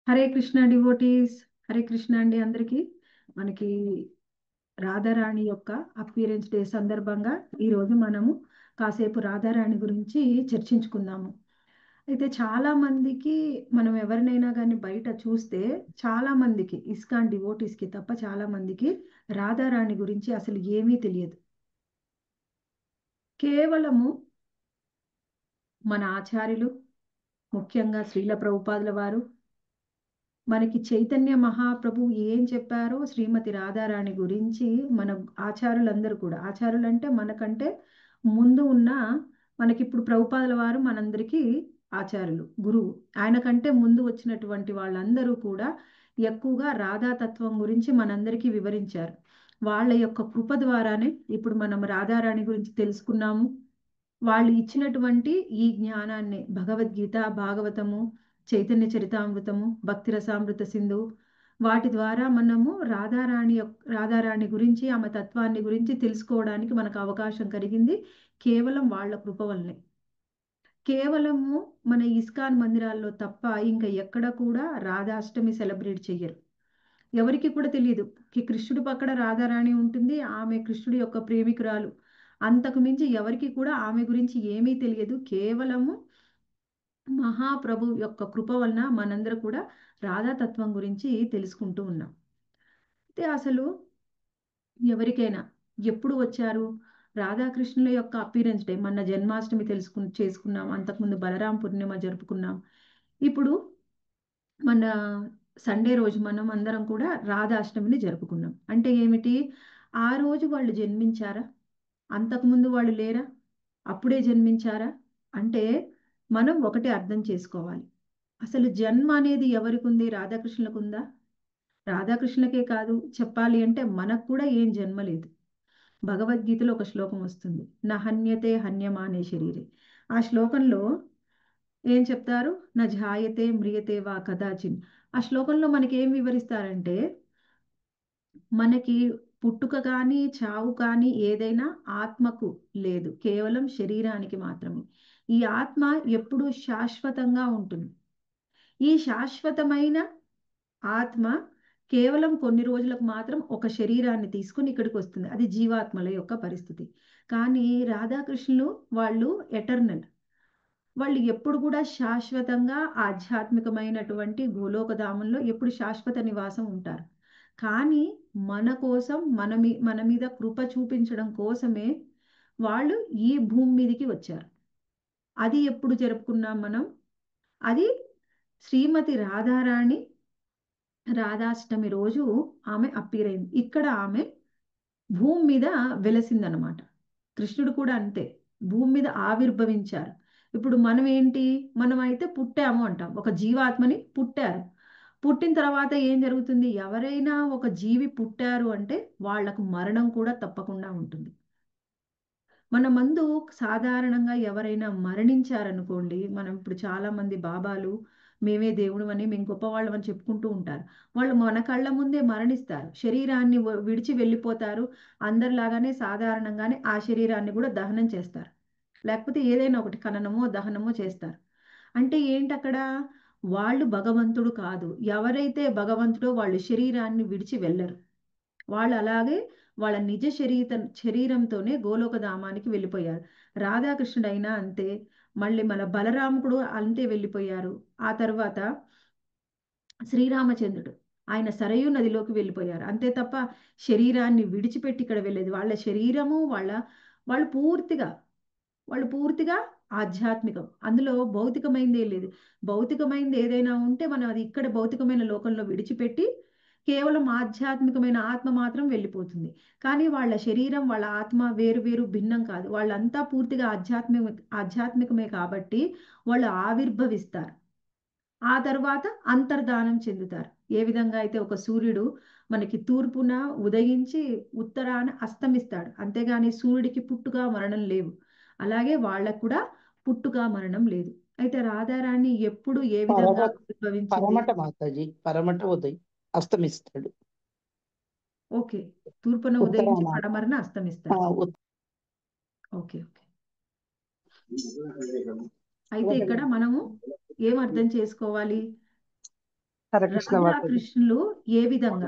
Hare Krishna devotees. Hare Krishna అండి అందరికీ. మనకి రాధారాణి యొక్క అపియరెన్స్ డే సందర్భంగా ఈరోజు మనము కాసేపు రాధారాణి గురించి చర్చించుకుందాము. అయితే చాలా మందికి మనం ఎవరినైనా కానీ బయట చూస్తే చాలా మందికి ఇస్కాన్ డివోటీస్కి తప్ప చాలా మందికి రాధారాణి గురించి అసలు ఏమీ తెలియదు. కేవలము మన ఆచార్యులు, ముఖ్యంగా శ్రీల ప్రభుపాదుల వారు, మనకి చైతన్య మహాప్రభు ఏం చెప్పారో శ్రీమతి రాధారాణి గురించి మన ఆచార్యులందరూ కూడా, ఆచార్యులు అంటే మనకంటే ముందు ఉన్న, మనకిప్పుడు ప్రభుపాదుల వారు మనందరికీ ఆచార్యులు, గురువు. ఆయన కంటే ముందు వచ్చినటువంటి వాళ్ళందరూ కూడా ఎక్కువగా రాధాతత్వం గురించి మనందరికీ వివరించారు. వాళ్ళ యొక్క కృప ద్వారానే ఇప్పుడు మనం రాధారాణి గురించి తెలుసుకున్నాము. వాళ్ళు ఇచ్చినటువంటి ఈ జ్ఞానాన్ని భగవద్గీత, భాగవతము, చైతన్య చరితామృతము, భక్తి రసామృత సింధు, వాటి ద్వారా మనము రాధారాణి గురించి, ఆమె తత్వాన్ని గురించి తెలుసుకోవడానికి మనకు అవకాశం కలిగింది కేవలం వాళ్ళ కృప వల్లనే. కేవలము మన ఇస్కాన్ మందిరాల్లో తప్ప ఇంకా ఎక్కడ కూడా రాధాష్టమి సెలబ్రేట్ చెయ్యరు. ఎవరికి కూడా తెలియదు కృష్ణుడి పక్కన రాధారాణి ఉంటుంది, ఆమె కృష్ణుడి యొక్క ప్రేమికురాలు. అంతకు మించి ఎవరికి కూడా ఆమె గురించి ఏమీ తెలియదు. కేవలము మహాప్రభు యొక్క కృప వలన మనందరూ కూడా రాధాతత్వం గురించి తెలుసుకుంటూ ఉన్నాం. అయితే అసలు ఎవరికైనా ఎప్పుడు వచ్చారు రాధాకృష్ణుల యొక్క అపీరెన్స్ డే? మన జన్మాష్టమి చేసుకున్నాం, అంతకుముందు బలరాం పూర్ణిమ జరుపుకున్నాం. ఇప్పుడు మన సండే రోజు మనం అందరం కూడా రాధాష్టమిని జరుపుకున్నాం. అంటే ఏమిటి? ఆ రోజు వాళ్ళు జన్మించారా? అంతకుముందు వాళ్ళు లేరా? అప్పుడే జన్మించారా? అంటే మనం ఒకటి అర్థం చేసుకోవాలి. అసలు జన్మ అనేది ఎవరికి ఉంది? రాధాకృష్ణులకు ఉందా? రాధాకృష్ణులకే కాదు, చెప్పాలి అంటే మనకు కూడా ఏం జన్మ లేదు. భగవద్గీతలో ఒక శ్లోకం వస్తుంది, నా హన్యతే హన్యమానే శరీరే. ఆ శ్లోకంలో ఏం చెప్తారు? నా జాయతే మ్రియతే వా కదాచిన్. ఆ శ్లోకంలో మనకి ఏం వివరిస్తారంటే, మనకి పుట్టుక కానీ చావు కానీ ఏదైనా ఆత్మకు లేదు, కేవలం శరీరానికి మాత్రమే. ఈ ఆత్మ ఎప్పుడూ శాశ్వతంగా ఉంటుంది. ఈ శాశ్వతమైన ఆత్మ కేవలం కొన్ని రోజులకు మాత్రం ఒక శరీరాన్ని తీసుకుని ఇక్కడికి వస్తుంది. అది జీవాత్మల యొక్క పరిస్థితి. కానీ రాధాకృష్ణులు వాళ్ళు ఎటర్నల్. వాళ్ళు ఎప్పుడు కూడా శాశ్వతంగా ఆధ్యాత్మికమైనటువంటి గోలోకధామంలో ఎప్పుడు శాశ్వత నివాసం ఉంటారు. కానీ మన కోసం మన మీద కృప చూపించడం కోసమే వాళ్ళు ఈ భూమి మీదకి వచ్చారు. అది ఎప్పుడు జరుపుకున్నాం మనం? అది శ్రీమతి రాధారాణి రాధాష్టమి రోజు ఆమె అప్పీర్ అయింది. ఇక్కడ ఆమె భూమి మీద వెలసిందనమాట. కృష్ణుడు కూడా అంతే, భూమి మీద ఆవిర్భవించారు. ఇప్పుడు మనం ఏంటి? మనం అయితే పుట్టాము అంటాం, ఒక జీవాత్మని పుట్టారు. పుట్టిన తర్వాత ఏం జరుగుతుంది? ఎవరైనా ఒక జీవి పుట్టారు అంటే వాళ్లకు మరణం కూడా తప్పకుండా ఉంటుంది. మన మందు సాధారణంగా ఎవరైనా మరణించారనుకోండి, మనం ఇప్పుడు చాలా మంది బాబాలు మేమే దేవుడు అని, మేము గొప్పవాళ్ళం అని చెప్పుకుంటూ ఉంటారు. వాళ్ళు మన కళ్ళ ముందే మరణిస్తారు, శరీరాన్ని విడిచి వెళ్ళిపోతారు. అందరిలాగానే సాధారణంగానే ఆ శరీరాన్ని కూడా దహనం చేస్తారు, లేకపోతే ఏదైనా ఒకటి ఖననమో దహనమో చేస్తారు. అంటే ఏంటి అక్కడ? వాళ్ళు భగవంతుడు కాదు. ఎవరైతే భగవంతుడో వాళ్ళు శరీరాన్ని విడిచి వెళ్ళరు. వాళ్ళు అలాగే వాళ్ళ నిజ శరీరంతోనే గోలోకధామానికి వెళ్ళిపోయారు. రాధాకృష్ణుడైనా అంతే, మళ్ళీ మన బలరాముడు అంతే వెళ్ళిపోయారు. ఆ తర్వాత శ్రీరామచంద్రుడు, ఆయన సరయూ నదిలోకి వెళ్ళిపోయారు. అంతే తప్ప శరీరాన్ని విడిచిపెట్టి ఇక్కడ వెళ్ళేది వాళ్ళ శరీరము, వాళ్ళు పూర్తిగా వాళ్ళు పూర్తిగా ఆధ్యాత్మికం. అందులో భౌతికమైందే లేదు. భౌతికమైంది ఏదైనా ఉంటే మనం అది ఇక్కడ భౌతికమైన లోకంలో విడిచిపెట్టి కేవలం ఆధ్యాత్మికమైన ఆత్మ మాత్రం వెళ్ళిపోతుంది. కానీ వాళ్ళ శరీరం, వాళ్ళ ఆత్మ వేరు వేరు, భిన్నం కాదు. వాళ్ళంతా పూర్తిగా ఆధ్యాత్మికమే కాబట్టి వాళ్ళు ఆవిర్భవిస్తారు. ఆ తర్వాత అంతర్ధానం చెందుతారు. ఏ విధంగా అయితే ఒక సూర్యుడు మనకి తూర్పున ఉదయించి ఉత్తరాన అస్తమిస్తాడు, అంతేగాని సూర్యుడికి పుట్టుక మరణం లేవు. అలాగే వాళ్ళకు కూడా పుట్టుక మరణం లేదు. అయితే రాధారాణి ఎప్పుడు ఏ విధంగా ఉద్భవించింది? పరమట మాతాజీ, పరమట ఉదయ్ అస్తమిస్తాడు. ఓకే, తూర్పున ఉదయించి ఉత్తరాన పడమరన అస్తమిస్తాడు. Okay okay. అయితే ఇక్కడ మనము ఏం అర్థం చేసుకోవాలి? హరే కృష్ణ రాధా మాతాజీ. కృష్ణులు ఏ విధంగా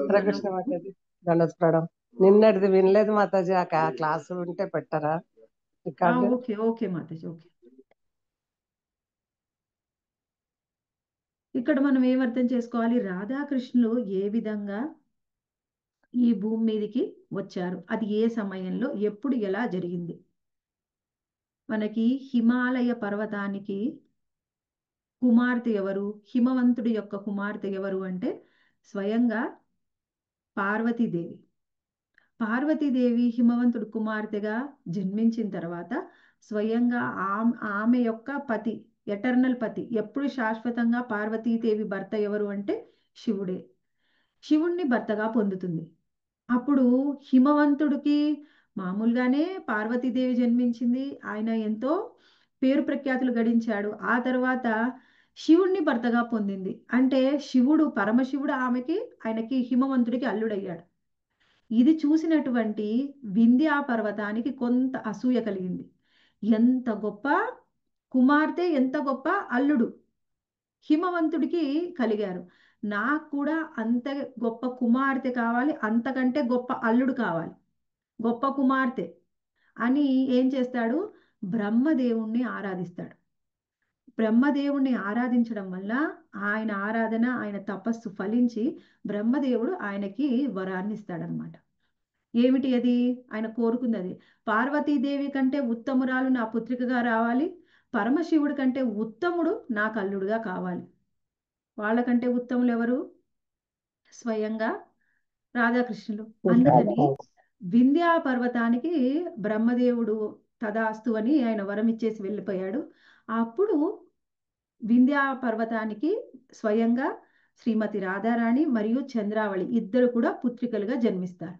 హరే కృష్ణ మాతాజీ. దండస్ప్రాణం. నిన్నటిది వినలేదు మాతాజీ. ఆ క్లాసు ఉంటే పెట్టరా record? Okay okay Mataji, okay. ఇక్కడ మనం ఏం అర్థం చేసుకోవాలి, రాధాకృష్ణులు ఏ విధంగా ఈ భూమి మీదకి వచ్చారు, అది ఏ సమయంలో ఎప్పుడు ఎలా జరిగింది. మనకి హిమాలయ పర్వతానికి కుమార్తె ఎవరు, హిమవంతుడి యొక్క కుమార్తె ఎవరు అంటే స్వయంగా పార్వతీదేవి. పార్వతీదేవి హిమవంతుడి కుమార్తెగా జన్మించిన తర్వాత స్వయంగా ఆమె యొక్క పతి, ఎటర్నల్ పతి, ఎప్పుడు శాశ్వతంగా పార్వతీదేవి భర్త ఎవరు అంటే శివుడే. శివుణ్ణి భర్తగా పొందుతుంది. అప్పుడు హిమవంతుడికి మామూలుగానే పార్వతీదేవి జన్మించింది, ఆయన ఎంతో పేరు ప్రఖ్యాతులు గడించాడు. ఆ తర్వాత శివుణ్ణి భర్తగా పొందింది అంటే శివుడు, పరమశివుడు ఆయనకి హిమవంతుడికి అల్లుడయ్యాడు. ఇది చూసినటువంటి వింధ్యా పర్వతానికి కొంత అసూయ కలిగింది. ఎంత గొప్ప కుమార్తె, ఎంత గొప్ప అల్లుడు హిమవంతుడికి కలిగారు, నాకు కూడా అంత గొప్ప కుమార్తె కావాలి, అంతకంటే గొప్ప అల్లుడు కావాలి, గొప్ప కుమార్తె అని ఏం చేస్తాడు, బ్రహ్మదేవుణ్ణి ఆరాధిస్తాడు. బ్రహ్మదేవుణ్ణి ఆరాధించడం వల్ల ఆయన ఆరాధన, ఆయన తపస్సు ఫలించి బ్రహ్మదేవుడు ఆయనకి వరాన్ని ఇస్తాడనమాట. ఏమిటి అది, ఆయన కోరుకుంది అది, పార్వతీదేవి కంటే ఉత్తమురాలు నా పుత్రికగా రావాలి, పరమశివుడి కంటే ఉత్తముడు నాకు అల్లుడుగా కావాలి. వాళ్ళకంటే ఉత్తములు ఎవరు, స్వయంగా రాధాకృష్ణులు. అందుకని వింధ్యా పర్వతానికి బ్రహ్మదేవుడు తదాస్తు అని ఆయన వరం ఇచ్చేసి వెళ్ళిపోయాడు. అప్పుడు వింధ్యా పర్వతానికి స్వయంగా శ్రీమతి రాధారాణి మరియు చంద్రావళి ఇద్దరు కూడా పుత్రికలుగా జన్మిస్తారు.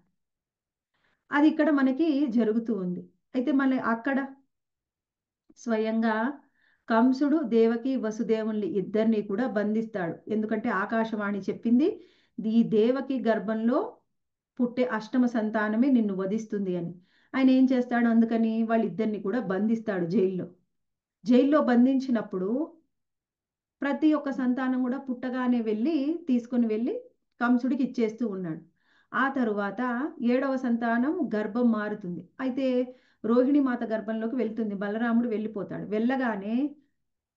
అది ఇక్కడ మనకి జరుగుతూ ఉంది. అయితే అక్కడ స్వయంగా కంసుడు దేవకి వసుదేవుల్ని ఇద్దరిని కూడా బంధిస్తాడు. ఎందుకంటే ఆకాశవాణి చెప్పింది, ఈ దేవకి గర్భంలో పుట్టే అష్టమ సంతానమే నిన్ను వధిస్తుంది అని. ఆయన ఏం చేస్తాడు, అందుకని వాళ్ళిద్దరిని కూడా బంధిస్తాడు జైల్లో బంధించినప్పుడు ప్రతి ఒక్క సంతానం కూడా పుట్టగానే తీసుకొని వెళ్ళి కంసుడికి ఇచ్చేస్తూ ఉన్నాడు. ఆ తరువాత 7వ సంతానం గర్భం మారుతుంది. అయితే రోహిణి మాత గర్భంలోకి వెళ్తుంది, బలరాముడు వెళ్ళిపోతాడు. వెళ్ళగానే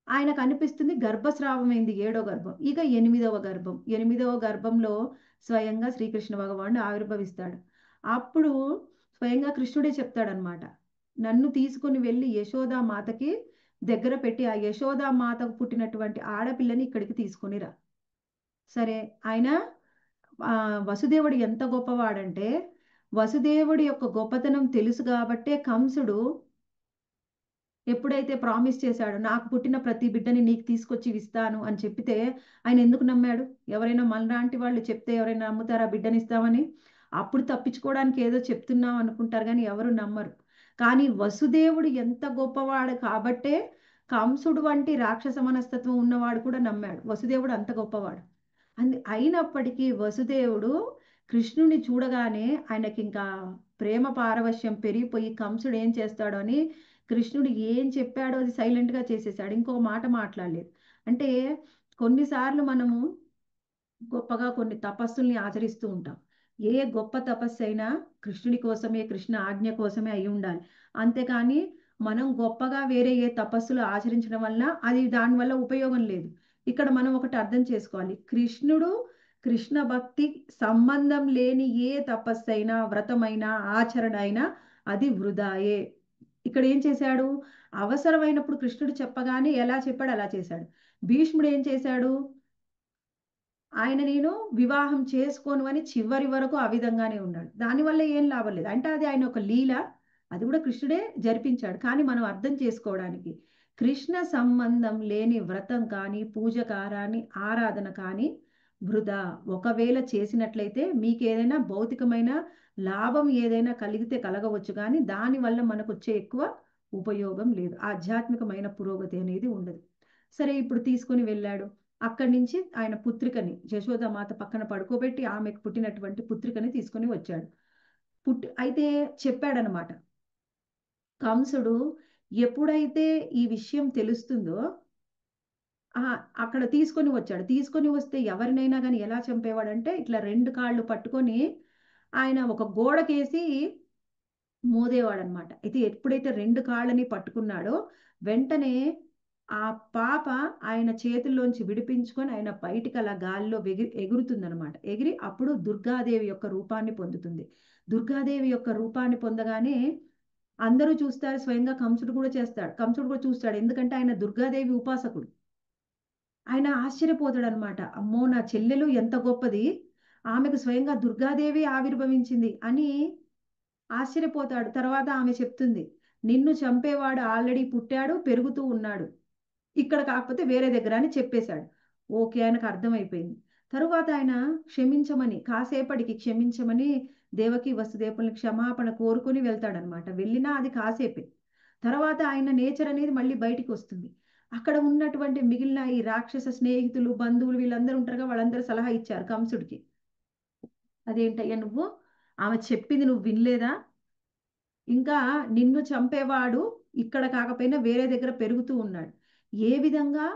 ఆయనకు అనిపిస్తుంది గర్భస్రావమైంది 7వ గర్భం. ఇక 8వ గర్భం, 8వ గర్భంలో స్వయంగా శ్రీకృష్ణ భగవానుడు ఆవిర్భవిస్తాడు. అప్పుడు స్వయంగా కృష్ణుడే చెప్తాడనమాట, నన్ను తీసుకుని వెళ్ళి యశోదా మాతకి దగ్గర పెట్టి ఆ యశోదా మాతకు పుట్టినటువంటి ఆడపిల్లని ఇక్కడికి తీసుకునిరా. సరే, ఆయన వసుదేవుడు ఎంత గొప్పవాడంటే, వసుదేవుడి యొక్క గొప్పతనం తెలుసు కాబట్టే కంసుడు ఎప్పుడైతే ప్రామిస్ చేశాడో నాకు పుట్టిన ప్రతి బిడ్డని నీకు తీసుకొచ్చి ఇస్తాను అని చెప్పితే ఆయన ఎందుకు నమ్మాడు? ఎవరైనా మనలాంటి వాళ్ళు చెప్తే ఎవరైనా నమ్ముతారా బిడ్డని ఇస్తామని? అప్పుడు తప్పించుకోవడానికి ఏదో చెప్తున్నాం అనుకుంటారు కానీ ఎవరు నమ్మరు. కానీ వసుదేవుడు ఎంత గొప్పవాడు కాబట్టే కంసుడు వంటి రాక్షస మనస్తత్వం ఉన్నవాడు కూడా నమ్మాడు. వసుదేవుడు అంత గొప్పవాడు. అయినప్పటికీ వసుదేవుడు కృష్ణుని చూడగానే ఆయనకి ఇంకా ప్రేమ పారవశ్యం పెరిగిపోయి కంసుడు ఏం చేస్తాడో అని కృష్ణుడు ఏం చెప్పాడో అది సైలెంట్గా చేసేసాడు, ఇంకో మాట మాట్లాడలేదు. అంటే కొన్నిసార్లు మనము గొప్పగా కొన్ని తపస్సుల్ని ఆచరిస్తూ ఉంటాం. ఏ గొప్ప తపస్సు అయినా కృష్ణుడి కోసమే, కృష్ణ ఆజ్ఞ కోసమే అయి ఉండాలి. అంతేకాని మనం గొప్పగా వేరే ఏ తపస్సులు ఆచరించడం వల్ల అది దానివల్ల ఉపయోగం లేదు. ఇక్కడ మనం ఒకటి అర్థం చేసుకోవాలి, కృష్ణ భక్తి సంబంధం లేని ఏ తపస్సు అయినా, వ్రతమైనా, ఆచరణ అయినా అది వృధాయే. ఇక్కడ ఏం చేశాడు, అవసరమైనప్పుడు కృష్ణుడు చెప్పగానే ఎలా చెప్పాడు అలా చేశాడు. భీష్ముడు ఏం చేశాడు, ఆయన నేను వివాహం చేసుకోను అని చివరి వరకు ఆ విధంగానే ఉన్నాడు. దానివల్ల ఏం లాభం లేదు. అంటే అది ఆయన ఒక లీల, అది కూడా కృష్ణుడే జరిపించాడు. కానీ మనం అర్థం చేసుకోవడానికి కృష్ణ సంబంధం లేని వ్రతం కానీ, పూజ కారాని, ఆరాధన కానీ వృధా. ఒకవేళ చేసినట్లయితే మీకు ఏదైనా భౌతికమైన లాభం ఏదైనా కలిగితే కలగవచ్చు, కానీ దానివల్ల మనకు వచ్చే ఎక్కువ ఉపయోగం లేదు, ఆధ్యాత్మికమైన పురోగతి అనేది ఉండదు. సరే, ఇప్పుడు తీసుకొని వెళ్ళాడు. అక్కడి నుంచి ఆయన పుత్రికని యశోదామాత పక్కన పడుకోబెట్టి ఆమెకు పుట్టినటువంటి పుత్రికని తీసుకొని వచ్చాడు. అయితే చెప్పాడనమాట, కంసుడు ఎప్పుడైతే ఈ విషయం తెలుస్తుందో అక్కడ తీసుకొని వచ్చాడు. తీసుకొని వస్తే ఎవరినైనా కానీ ఎలా చంపేవాడంటే ఇట్లా 2 కాళ్ళు పట్టుకొని ఆయన ఒక గోడకేసి మోదేవాడనమాట. అయితే ఎప్పుడైతే 2 కాళ్ళని పట్టుకున్నాడో వెంటనే ఆ పాప ఆయన చేతుల్లోంచి విడిపించుకొని ఆయన బయటికి అలా గాల్లో ఎగురుతుందనమాట. ఎగిరి అప్పుడు దుర్గాదేవి యొక్క రూపాన్ని పొందుతుంది. దుర్గాదేవి యొక్క రూపాన్ని పొందగానే అందరూ చూస్తారు. స్వయంగా కంసుడు కూడా చేస్తాడు. కంసుడు కూడా చూస్తాడు. ఎందుకంటే ఆయన దుర్గాదేవి ఉపాసకుడు. ఆయన ఆశ్చర్యపోతాడనమాట. అమ్మో! నా చెల్లెలు ఎంత గొప్పది. ఆమెకు స్వయంగా దుర్గాదేవి ఆవిర్భవించింది అని ఆశ్చర్యపోతాడు. తర్వాత ఆమె చెప్తుంది, నిన్ను చంపేవాడు ఆల్రెడీ పుట్టాడు, పెరుగుతూ ఉన్నాడు. ఇక్కడ కాకపోతే వేరే దగ్గర అని చెప్పేశాడు. ఓకే. ఆయనకు అర్థమైపోయింది. తరువాత ఆయన క్షమించమని, కాసేపటికి క్షమించమని దేవకి వసుదేవుల్ని క్షమాపణ కోరుకొని వెళ్తాడనమాట. వెళ్ళినా అది కాసేపే. తర్వాత ఆయన నేచర్ అనేది మళ్ళీ బయటికి వస్తుంది. అక్కడ ఉన్నటువంటి మిగిలిన ఈ రాక్షస స్నేహితులు, బంధువులు వీళ్ళందరూ ఉంటారుగా, వాళ్ళందరూ సలహా ఇచ్చారు కంసుడికి. అదేంటయ్యా నువ్వు ఆమె చెప్పింది నువ్వు వినలేదా? ఇంకా నిన్ను చంపేవాడు ఇక్కడ కాకపోయినా వేరే దగ్గర పెరుగుతూ ఉన్నాడు. ఏ విధంగా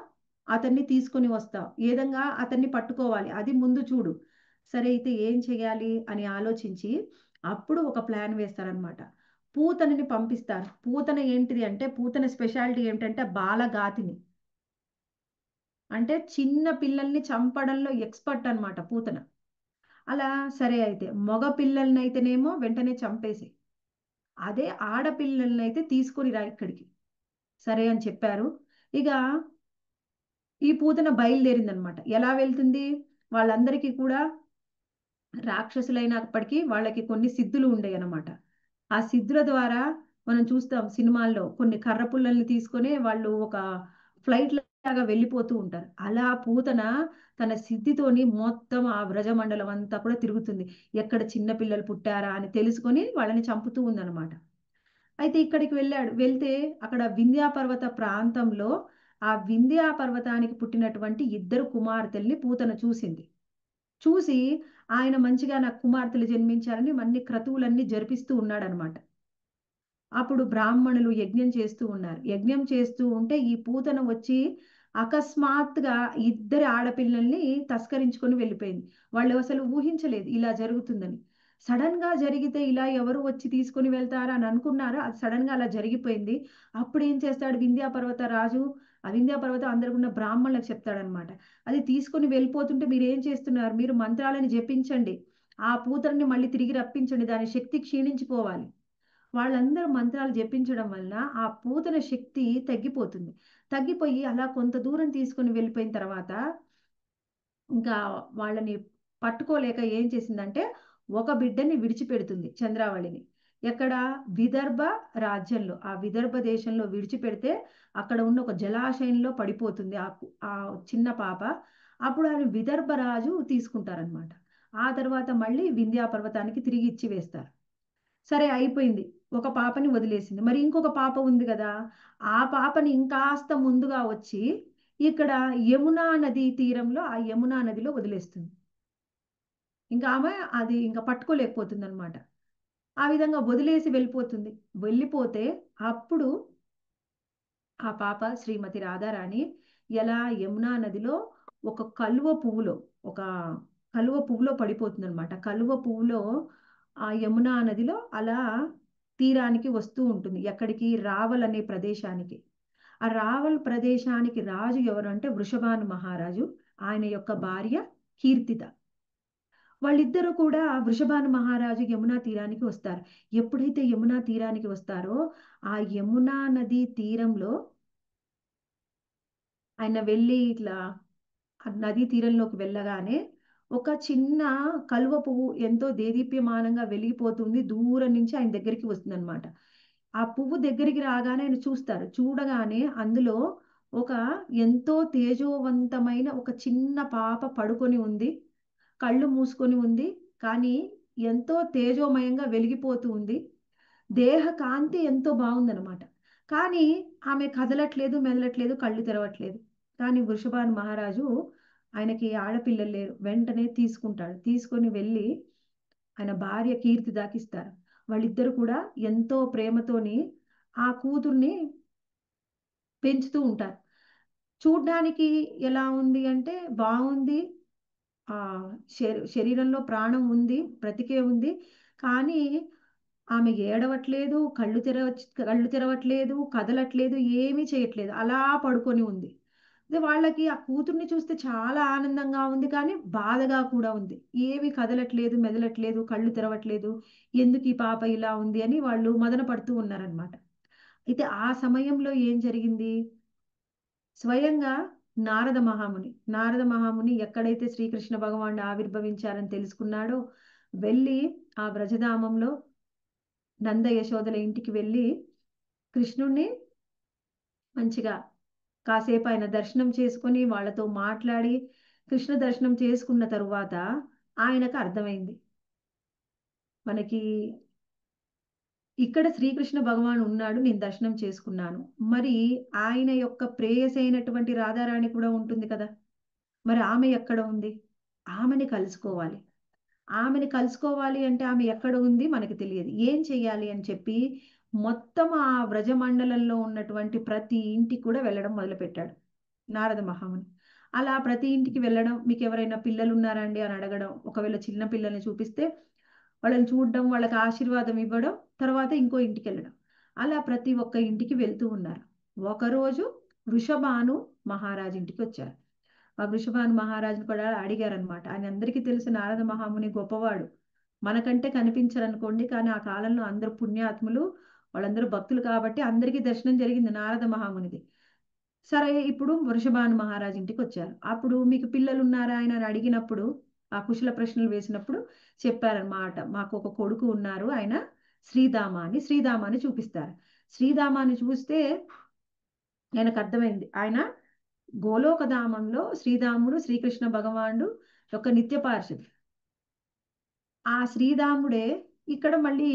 అతన్ని తీసుకొని వస్తావు? ఏ విధంగా అతన్ని పట్టుకోవాలి? అది ముందు చూడు. సరే అయితే ఏం చేయాలి అని ఆలోచించి అప్పుడు ఒక ప్లాన్ వేస్తారనమాట. పూతనని పంపిస్తారు. పూతన ఏంటిది అంటే పూతన స్పెషాలిటీ ఏమిటంటే బాలగాతిని. అంటే చిన్న పిల్లల్ని చంపడంలో ఎక్స్‌పర్ట్ అన్నమాట పూతన. అలా సరే అయితే మగ పిల్లలనైతేనేమో వెంటనే చంపేసేయి. అదే ఆడపిల్లలనైతే తీసుకొని రా ఇక్కడికి. సరే అని చెప్పారు. ఇక ఈ పూతన బయలుదేరిందనమాట. ఎలా వెళ్తుంది? వాళ్ళందరికీ కూడా రాక్షసులైనప్పటికీ వాళ్ళకి కొన్ని సిద్ధులు ఉండేయన్నమాట. ఆ సిద్ధుల ద్వారా మనం చూస్తాం సినిమాల్లో కొన్ని కర్ర పుల్లల్ని తీసుకొని వాళ్ళు ఒక ఫ్లైట్ లాగా వెళ్ళిపోతూ ఉంటారు. అలా పూతన తన సిద్ధితోని మొత్తం ఆ బ్రజమండలం అంతా కూడా తిరుగుతుంది. ఎక్కడ చిన్న పిల్లలు పుట్టారా అని తెలుసుకొని వాళ్ళని చంపుతూ ఉందన్నమాట. అయితే ఇక్కడికి వెళ్ళాడు. వెళ్తే అక్కడ వింధ్యా పర్వత ప్రాంతంలో ఆ వింధ్యా పర్వతానికి పుట్టినటువంటి 2 కుమార్తెల్ని పూతన చూసింది. చూసి ఆయన మంచిగా నాకు కుమార్తెలు జన్మించారని అన్ని క్రతువులన్నీ జరిపిస్తూ ఉన్నాడనమాట. అప్పుడు బ్రాహ్మణులు యజ్ఞం చేస్తూ ఉన్నారు. యజ్ఞం చేస్తూ ఉంటే ఈ పూతన వచ్చి అకస్మాత్తుగా 2 ఆడపిల్లల్ని తస్కరించుకొని వెళ్ళిపోయింది. వాళ్ళు అసలు ఊహించలేదు ఇలా జరుగుతుందని. సడెన్‌గా జరిగితే ఇలా ఎవరు వచ్చి తీసుకొని వెళ్తారా అని అనుకున్నారా? అది సడెన్‌గా అలా జరిగిపోయింది. అప్పుడు ఏం చేస్తాడు వింధ్యా పర్వత రాజు, ఆ వింధ్యా పర్వతం అందరికున్న బ్రాహ్మణులకు చెప్తాడనమాట. అది తీసుకొని వెళ్ళిపోతుంటే మీరేం చేస్తున్నారు? మీరు మంత్రాలను జపించండి. ఆ పూతనని మళ్ళీ తిరిగి రప్పించండి. దాని శక్తి క్షీణించిపోవాలి. వాళ్ళందరూ మంత్రాలు జపించడం వలన ఆ పూతన శక్తి తగ్గిపోతుంది. తగ్గిపోయి అలా కొంత దూరం తీసుకొని వెళ్ళిపోయిన తర్వాత ఇంకా వాళ్ళని పట్టుకోలేక ఏం చేసిందంటే ఒక బిడ్డని విడిచిపెడుతుంది చంద్రావళిని. ఎక్కడ? విదర్భ రాజ్యంలో. ఆ విదర్భ దేశంలో విడిచిపెడితే అక్కడ ఉన్న ఒక జలాశయంలో పడిపోతుంది ఆ చిన్న పాప. అప్పుడు ఆయన విదర్భ రాజు తీసుకుంటారనమాట. ఆ తర్వాత మళ్ళీ వింధ్యా పర్వతానికి తిరిగి ఇచ్చి వేస్తారు. సరే అయిపోయింది. ఒక పాపని వదిలేసింది. మరి ఇంకొక పాప ఉంది గదా! ఆ పాపని ఇంకాస్త ముందుగా వచ్చి ఇక్కడ యమునా నదీ తీరంలో ఆ యమునా నదిలో వదిలేస్తుంది. ఇంకా ఆమె అది ఇంక పట్టుకోలేకపోతుందనమాట. ఆ విధంగా వదిలేసి వెళ్ళిపోతుంది. వెళ్ళిపోతే అప్పుడు ఆ పాప శ్రీమతి రాధారాణి ఎలా యమునా నదిలో ఒక ఒక కలువ పువ్వులో పడిపోతుందనమాట. కలువ పువ్వులో ఆ యమునా నదిలో అలా తీరానికి వస్తూ ఉంటుంది. ఎక్కడికి? రావల్ అనే ప్రదేశానికి. ఆ రావల్ ప్రదేశానికి రాజు ఎవరు అంటే వృషభాను మహారాజు. ఆయన యొక్క భార్య కీర్తిత. వాళ్ళిద్దరూ కూడా వృషభాను మహారాజు యమునా తీరానికి వస్తారు. ఎప్పుడైతే యమునా తీరానికి వస్తారో ఆ యమునా నది తీరంలో ఆయన వెళ్ళి ఇట్లా ఆ నదీ తీరంలోకి వెళ్ళగానే ఒక చిన్న కలువ పువ్వు ఎంతో దేదీప్యమానంగా వెలిగిపోతుంది. దూరం నుంచి ఆయన దగ్గరికి వస్తుందన్నమాట. ఆ పువ్వు దగ్గరికి రాగానే ఆయన చూస్తారు. చూడగానే అందులో ఒక ఎంతో తేజోవంతమైన ఒక చిన్న పాప పడుకొని ఉంది. కళ్ళు మూసుకొని ఉంది. కానీ ఎంతో తేజోమయంగా వెలిగిపోతూ ఉంది. దేహ కాంతి ఎంతో బాగుందనమాట. కానీ ఆమె కదలట్లేదు, మెదలట్లేదు, కళ్ళు తెరవట్లేదు. కానీ వృషభాను మహారాజు ఆయనకి ఆడపిల్లలు లేరు. వెంటనే తీసుకుంటాడు. తీసుకొని వెళ్ళి ఆయన భార్య కీర్తి దాకిస్తారు. వాళ్ళిద్దరూ కూడా ఎంతో ప్రేమతోని ఆ కూతుర్ని పెంచుతూ ఉంటారు. చూడ్డానికి ఎలా ఉంది అంటే బాగుంది. ఆ శరీరంలో ప్రాణం ఉంది, బ్రతికే ఉంది. కానీ ఆమె ఏడవట్లేదు, కళ్ళు తెరవట్లేదు, కదలట్లేదు, ఏమీ చేయట్లేదు. అలా పడుకొని ఉంది. అదే వాళ్ళకి ఆ కూతుర్ని చూస్తే చాలా ఆనందంగా ఉంది, కానీ బాధగా కూడా ఉంది. ఏమి కదలట్లేదు, మెదలట్లేదు, కళ్ళు తెరవట్లేదు. ఎందుకు ఈ పాప ఇలా ఉంది అని వాళ్ళు మదన పడుతూ ఉన్నారనమాట. అయితే ఆ సమయంలో ఏం జరిగింది? స్వయంగా నారద మహాముని ఎక్కడైతే శ్రీకృష్ణ భగవానుడు ఆవిర్భవించారని తెలుసుకున్నాడో, వెళ్ళి ఆ వ్రజధామంలో నంద యశోదల ఇంటికి వెళ్ళి కృష్ణుణ్ణి మంచిగా కాసేపు ఆయన దర్శనం చేసుకొని వాళ్ళతో మాట్లాడి, కృష్ణ దర్శనం చేసుకున్న తరువాత ఆయనకు అర్థమైంది, మనకి ఇక్కడ శ్రీకృష్ణ భగవాన్ ఉన్నాడు, నేను దర్శనం చేసుకున్నాను. మరి ఆయన యొక్క ప్రేయసి అయినటువంటి రాధారాణి కూడా ఉంటుంది కదా, మరి ఆమె ఎక్కడ ఉంది? ఆమెని కలుసుకోవాలి. ఆమెని కలుసుకోవాలి అంటే ఆమె ఎక్కడ ఉంది మనకి తెలియదు. ఏం చెయ్యాలి అని చెప్పి మొత్తం ఆ వ్రజమండలంలో ఉన్నటువంటి ప్రతి ఇంటికి కూడా వెళ్ళడం మొదలుపెట్టాడు నారద మహాముని. అలా ప్రతి ఇంటికి వెళ్ళడం, మీకు ఎవరైనా పిల్లలు ఉన్నారండి అని అడగడం, ఒకవేళ చిన్న పిల్లల్ని చూపిస్తే వాళ్ళని చూడడం, వాళ్ళకి ఆశీర్వాదం ఇవ్వడం, తర్వాత ఇంకో ఇంటికి వెళ్ళడం. అలా ప్రతి ఒక్క ఇంటికి వెళ్తూ ఉన్నారు. ఒకరోజు వృషభాను మహారాజ్ ఇంటికి వచ్చారు. ఆ వృషభాను మహారాజును కూడా అడిగారనమాట. ఆయన అందరికీ తెలుసు నారద మహాముని గొప్పవాడు. మనకంటే కనిపించరు అనుకోండి, కానీ ఆ కాలంలో అందరూ పుణ్యాత్ములు, వాళ్ళందరూ భక్తులు కాబట్టి అందరికీ దర్శనం జరిగింది నారద మహామునిది. సరే, ఇప్పుడు వృషభాను మహారాజు ఇంటికి వచ్చారు. అప్పుడు మీకు పిల్లలు ఉన్నారా ఆయన అని అడిగినప్పుడు, ఆ కుశల ప్రశ్నలు వేసినప్పుడు చెప్పారన్నమాట, మాకు ఒక కొడుకు ఉన్నారు, ఆయన శ్రీధామాన్ని చూపిస్తారు. శ్రీధామాన్ని చూస్తే ఆయనకు అర్థమైంది, ఆయన గోలోకధామంలో శ్రీరాముడు శ్రీకృష్ణ భగవానుడు యొక్క నిత్య పార్షది. ఆ శ్రీరాముడే ఇక్కడ మళ్ళీ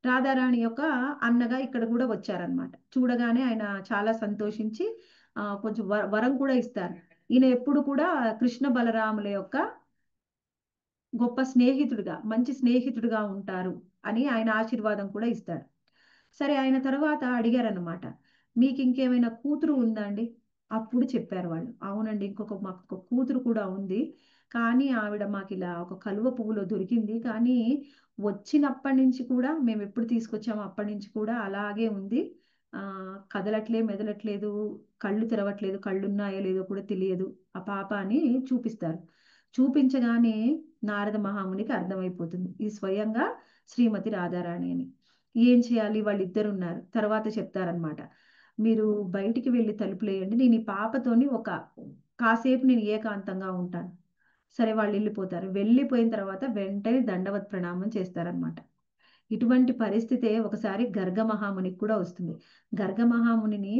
రాధారాణి యొక్క అన్నగా ఇక్కడ కూడా వచ్చారనమాట. చూడగానే ఆయన చాలా సంతోషించి కొంచెం వరం కూడా ఇస్తారు. ఈయన ఎప్పుడు కూడా కృష్ణ బలరాముల యొక్క గొప్ప స్నేహితుడిగా, మంచి స్నేహితుడిగా ఉంటారు అని ఆయన ఆశీర్వాదం కూడా ఇస్తాడు. సరే, ఆయన తర్వాత అడిగారన్నమాట, మీకు ఇంకేమైనా కూతురు ఉందా అండి? అప్పుడు చెప్పారు వాళ్ళు, అవునండి, మాకు ఒక కూతురు కూడా ఉంది. కానీ ఆవిడ మాకు ఇలా ఒక కలువ పువ్వులో దొరికింది. కానీ వచ్చినప్పటి నుంచి కూడా, మేము ఎప్పుడు తీసుకొచ్చామో అప్పటి నుంచి కూడా అలాగే ఉంది. ఆ మెదలట్లేదు, కళ్ళు తెరవట్లేదు, కళ్ళు ఉన్నాయో లేదో కూడా తెలియదు ఆ పాప అని చూపిస్తారు. చూపించగానే నారద మహామునికి అర్థమైపోతుంది, ఇది స్వయంగా శ్రీమతి రాధారాణి అని. ఏం చేయాలి? వాళ్ళిద్దరు ఉన్నారు. తర్వాత చెప్తారనమాట, మీరు బయటికి వెళ్ళి తలుపులేయండి, నేను ఈ పాపతోని కాసేపు నేను ఏకాంతంగా ఉంటాను. సరే, వాళ్ళు వెళ్ళిపోతారు. వెళ్ళిపోయిన తర్వాత వెంటనే దండవత్ ప్రణామం చేస్తారనమాట. ఇటువంటి పరిస్థితే ఒకసారి గర్గ మహామునికి కూడా వస్తుంది. గర్గ మహామునిని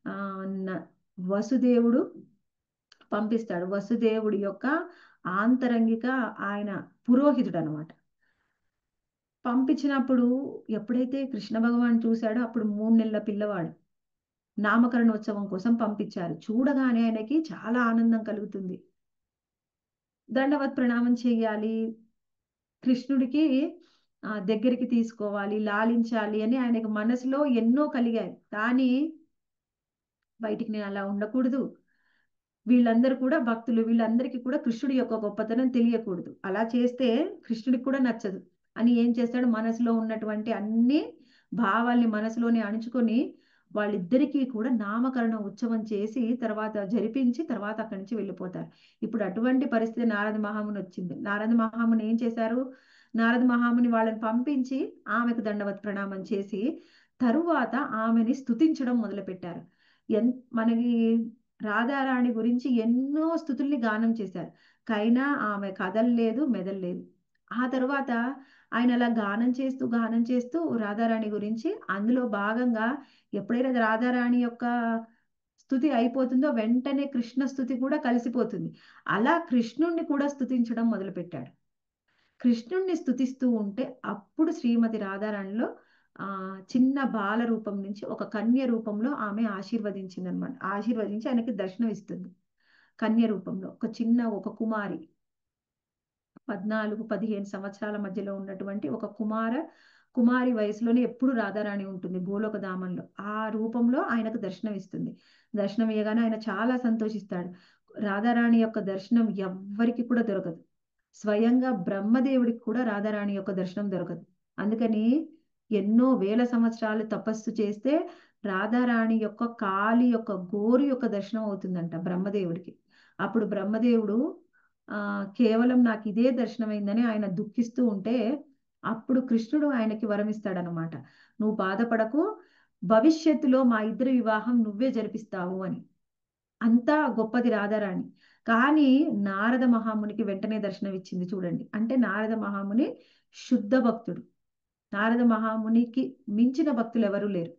ఆ వసుదేవుడు పంపిస్తాడు. వసుదేవుడి యొక్క ఆంతరంగిక ఆయన పురోహితుడు అనమాట. పంపించినప్పుడు ఎప్పుడైతే కృష్ణ భగవాన్ చూశాడో అప్పుడు 3 నెలల పిల్లవాడు. నామకరణోత్సవం కోసం పంపించారు. చూడగానే ఆయనకి చాలా ఆనందం కలుగుతుంది. దండవత్ ప్రణామం చెయ్యాలి, కృష్ణుడికి దగ్గరికి తీసుకోవాలి, లాలించాలి అని ఆయనకు మనసులో ఎన్నో కలిగాయి. కానీ బయటికి నేను అలా ఉండకూడదు, వీళ్ళందరూ కూడా భక్తులు, వీళ్ళందరికీ కూడా కృష్ణుడి యొక్క గొప్పతనం తెలియకూడదు, అలా చేస్తే కృష్ణుడికి కూడా నచ్చదు అని ఏం చేస్తాడు, మనసులో ఉన్నటువంటి అన్ని భావాల్ని మనసులోనే అణుచుకొని వాళ్ళిద్దరికీ కూడా నామకరణ ఉత్సవం చేసి తర్వాత జరిపించి తర్వాత అక్కడి నుంచి వెళ్ళిపోతారు. ఇప్పుడు అటువంటి పరిస్థితి నారద మహాముని వచ్చింది. నారద మహాముని ఏం చేశారు? నారద మహాముని వాళ్ళని పంపించి ఆమెకు దండవత్ ప్రణామం చేసి తరువాత ఆమెని స్తుతించడం మొదలుపెట్టారు. మనకి రాధారాణి గురించి ఎన్నో స్తుతుల్ని గానం చేశారు. కైనా ఆమె కదల్లేదు, మెదల్లేదు. ఆ తర్వాత ఆయన అలా గానం చేస్తూ రాధారాణి గురించి, అందులో భాగంగా ఎప్పుడైతే రాధారాణి యొక్క స్తుతి అయిపోతుందో వెంటనే కృష్ణ స్తుతి కూడా కలిసిపోతుంది. అలా కృష్ణుణ్ణి కూడా స్తుతించడం మొదలుపెట్టాడు. కృష్ణుణ్ణి స్తుతిస్తూ ఉంటే అప్పుడు శ్రీమతి రాధారాణిలో చిన్న బాల రూపం నుంచి ఒక కన్య రూపంలో ఆమె ఆశీర్వదించింది అనమాట. ఆశీర్వదించి ఆయనకి దర్శనం ఇస్తుంది. కన్య రూపంలో ఒక కుమారి, 14-15 సంవత్సరాల మధ్యలో ఉన్నటువంటి ఒక కుమారి వయసులోనే ఎప్పుడు రాధారాణి ఉంటుంది భూలోక ధామంలో. ఆ రూపంలో ఆయనకు దర్శనం ఇస్తుంది. దర్శనం ఇవ్వగానే ఆయన చాలా సంతోషిస్తాడు. రాధారాణి యొక్క దర్శనం ఎవ్వరికి కూడా దొరకదు. స్వయంగా బ్రహ్మదేవుడికి కూడా రాధారాణి యొక్క దర్శనం దొరకదు. అందుకని ఎన్నో వేల సంవత్సరాలు తపస్సు చేస్తే రాధారాణి యొక్క కాలి యొక్క గోరు యొక్క దర్శనం అవుతుందంట బ్రహ్మదేవుడికి. అప్పుడు బ్రహ్మదేవుడు కేవలం నాకు ఇదే దర్శనమైందని ఆయన దుఃఖిస్తూ ఉంటే అప్పుడు కృష్ణుడు ఆయనకి వరమిస్తాడనమాట. నువ్వు బాధపడకు, భవిష్యత్తులో మా ఇద్దరి వివాహం నువ్వే జరిపిస్తావు అని. అంతా గొప్పది రాధారాణి. కానీ నారద మహామునికి వెంటనే దర్శనం ఇచ్చింది చూడండి. అంటే నారద మహాముని శుద్ధ భక్తుడు. నారద మహామునికి మించిన భక్తులు ఎవరూ లేరు.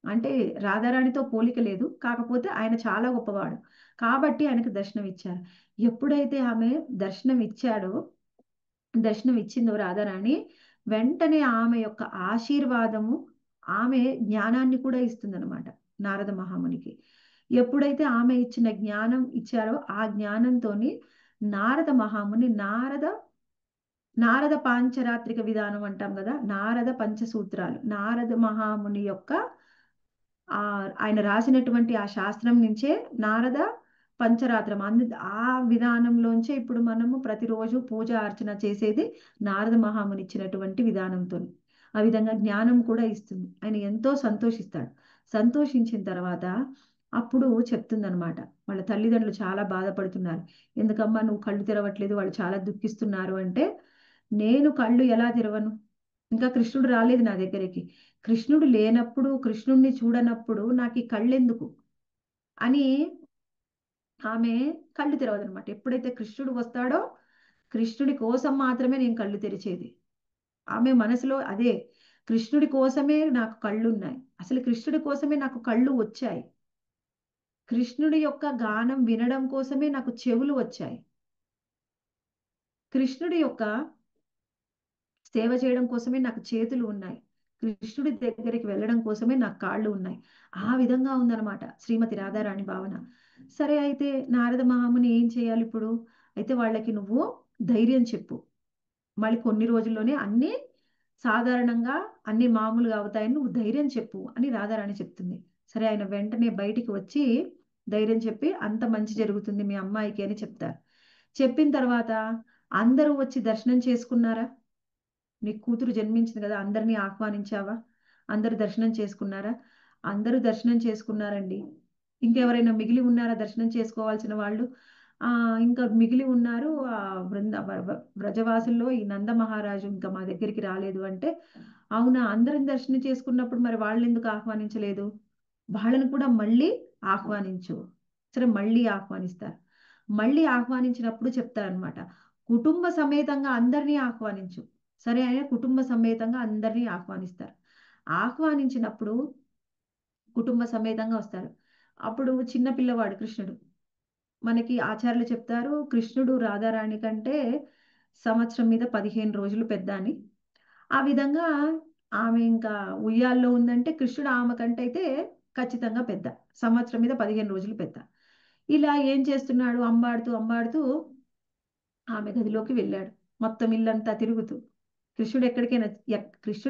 అంటే రాధారాణితో పోలిక లేదు, కాకపోతే ఆయన చాలా గొప్పవాడు కాబట్టి ఆయనకు దర్శనం ఇచ్చారు. ఎప్పుడైతే ఆమె దర్శనం ఇచ్చిందో రాధారాణి, వెంటనే ఆమె యొక్క ఆశీర్వాదము ఆమె జ్ఞానాన్ని కూడా ఇస్తుందన్నమాట నారద మహామునికి. ఎప్పుడైతే ఆమె ఇచ్చిన జ్ఞానం ఇచ్చారో ఆ జ్ఞానంతోని నారద మహాముని నారద పాంచరాత్రిక విధానం అంటాం కదా, నారద పంచసూత్రాలు, నారద మహాముని యొక్క ఆయన రాసినటువంటి ఆ శాస్త్రం నుంచే నారద పంచరాత్రం ఆ విధానంలోంచే ఇప్పుడు మనము ప్రతిరోజు పూజ అర్చన చేసేది నారద మహాముని ఇచ్చినటువంటి విధానంతో. ఆ విధంగా జ్ఞానం కూడా ఇస్తుంది. ఆయన ఎంతో సంతోషిస్తాడు. సంతోషించిన తర్వాత అప్పుడు చెప్తుందనమాట, వాళ్ళ తల్లిదండ్రులు చాలా బాధపడుతున్నారు. ఎందుకమ్మా నువ్వు కళ్ళు తెరవట్లేదు, వాళ్ళు చాలా దుఃఖిస్తున్నారు అంటే, నేను కళ్ళు ఎలా తెరవను, ఇంకా కృష్ణుడు రాలేదు నా దగ్గరికి, కృష్ణుడు లేనప్పుడు కృష్ణుడిని చూడనప్పుడు నాకు ఈ కళ్ళెందుకు అని ఆమె కళ్ళు తెరవదనమాట. ఎప్పుడైతే కృష్ణుడు వస్తాడో కృష్ణుడి కోసం మాత్రమే నేను కళ్ళు తెరిచేది. ఆమె మనసులో అదే, కృష్ణుడి కోసమే నాకు కళ్ళు ఉన్నాయి, అసలు కృష్ణుడి కోసమే నాకు కళ్ళు వచ్చాయి, కృష్ణుడి యొక్క గానం వినడం కోసమే నాకు చెవులు వచ్చాయి, కృష్ణుడి యొక్క సేవ చేయడం కోసమే నాకు చేతులు ఉన్నాయి, కృష్ణుడి దగ్గరికి వెళ్ళడం కోసమే నాకు కాళ్ళు ఉన్నాయి. ఆ విధంగా ఉందన్నమాట శ్రీమతి రాధారాణి భావన. సరే, అయితే నారద మహాముని ఏం చేయాలి ఇప్పుడు? అయితే వాళ్ళకి నువ్వు ధైర్యం చెప్పు, మళ్ళీ కొన్ని రోజుల్లోనే అన్నీ సాధారణంగా అన్ని మామూలుగా అవుతాయని నువ్వు ధైర్యం చెప్పు అని రాధారాణి చెప్తుంది. సరే, ఆయన వెంటనే బయటికి వచ్చి ధైర్యం చెప్పి అంత మంచి జరుగుతుంది మీ అమ్మాయికి అని చెప్తారు. చెప్పిన తర్వాత అందరూ వచ్చి దర్శనం చేసుకున్నారా? నీ కూతురు జన్మించింది కదా, అందరినీ ఆహ్వానించావా? అందరూ దర్శనం చేసుకున్నారా? అందరూ దర్శనం చేసుకున్నారండి. ఇంకెవరైనా మిగిలి ఉన్నారా దర్శనం చేసుకోవాల్సిన వాళ్ళు? ఇంకా మిగిలి ఉన్నారు వ్రజవాసుల్లో ఈ నంద మహారాజు ఇంకా మా దగ్గరికి రాలేదు అంటే, అవునా, అందరం దర్శనం చేసుకున్నప్పుడు మరి వాళ్ళని ఎందుకు ఆహ్వానించలేదు? వాళ్ళని కూడా మళ్ళీ ఆహ్వానించు. సరే, మళ్ళీ ఆహ్వానిస్తారు. మళ్ళీ ఆహ్వానించినప్పుడు చెప్తారనమాట, కుటుంబ సమేతంగా అందరినీ ఆహ్వానించు. సరే, ఆయన కుటుంబ సమేతంగా అందరినీ ఆహ్వానిస్తారు. ఆహ్వానించినప్పుడు కుటుంబ సమేతంగా వస్తారు. అప్పుడు చిన్న పిల్లవాడు కృష్ణుడు. మనకి ఆచార్యులు చెప్తారు, కృష్ణుడు రాధారాణి కంటే సంవత్సరం మీద 15 రోజులు పెద్ద అని. ఆ విధంగా ఆమె ఇంకా ఉయ్యాల్లో ఉందంటే కృష్ణుడు ఆమె కంటే అయితే ఖచ్చితంగా పెద్ద, సంవత్సరం మీద 15 రోజులు పెద్ద. ఇలా ఏం చేస్తున్నాడు, అంబాడుతూ అంబాడుతూ ఆమె గదిలోకి వెళ్ళాడు. మొత్తం ఇల్లంతా తిరుగుతూ కృష్ణుడు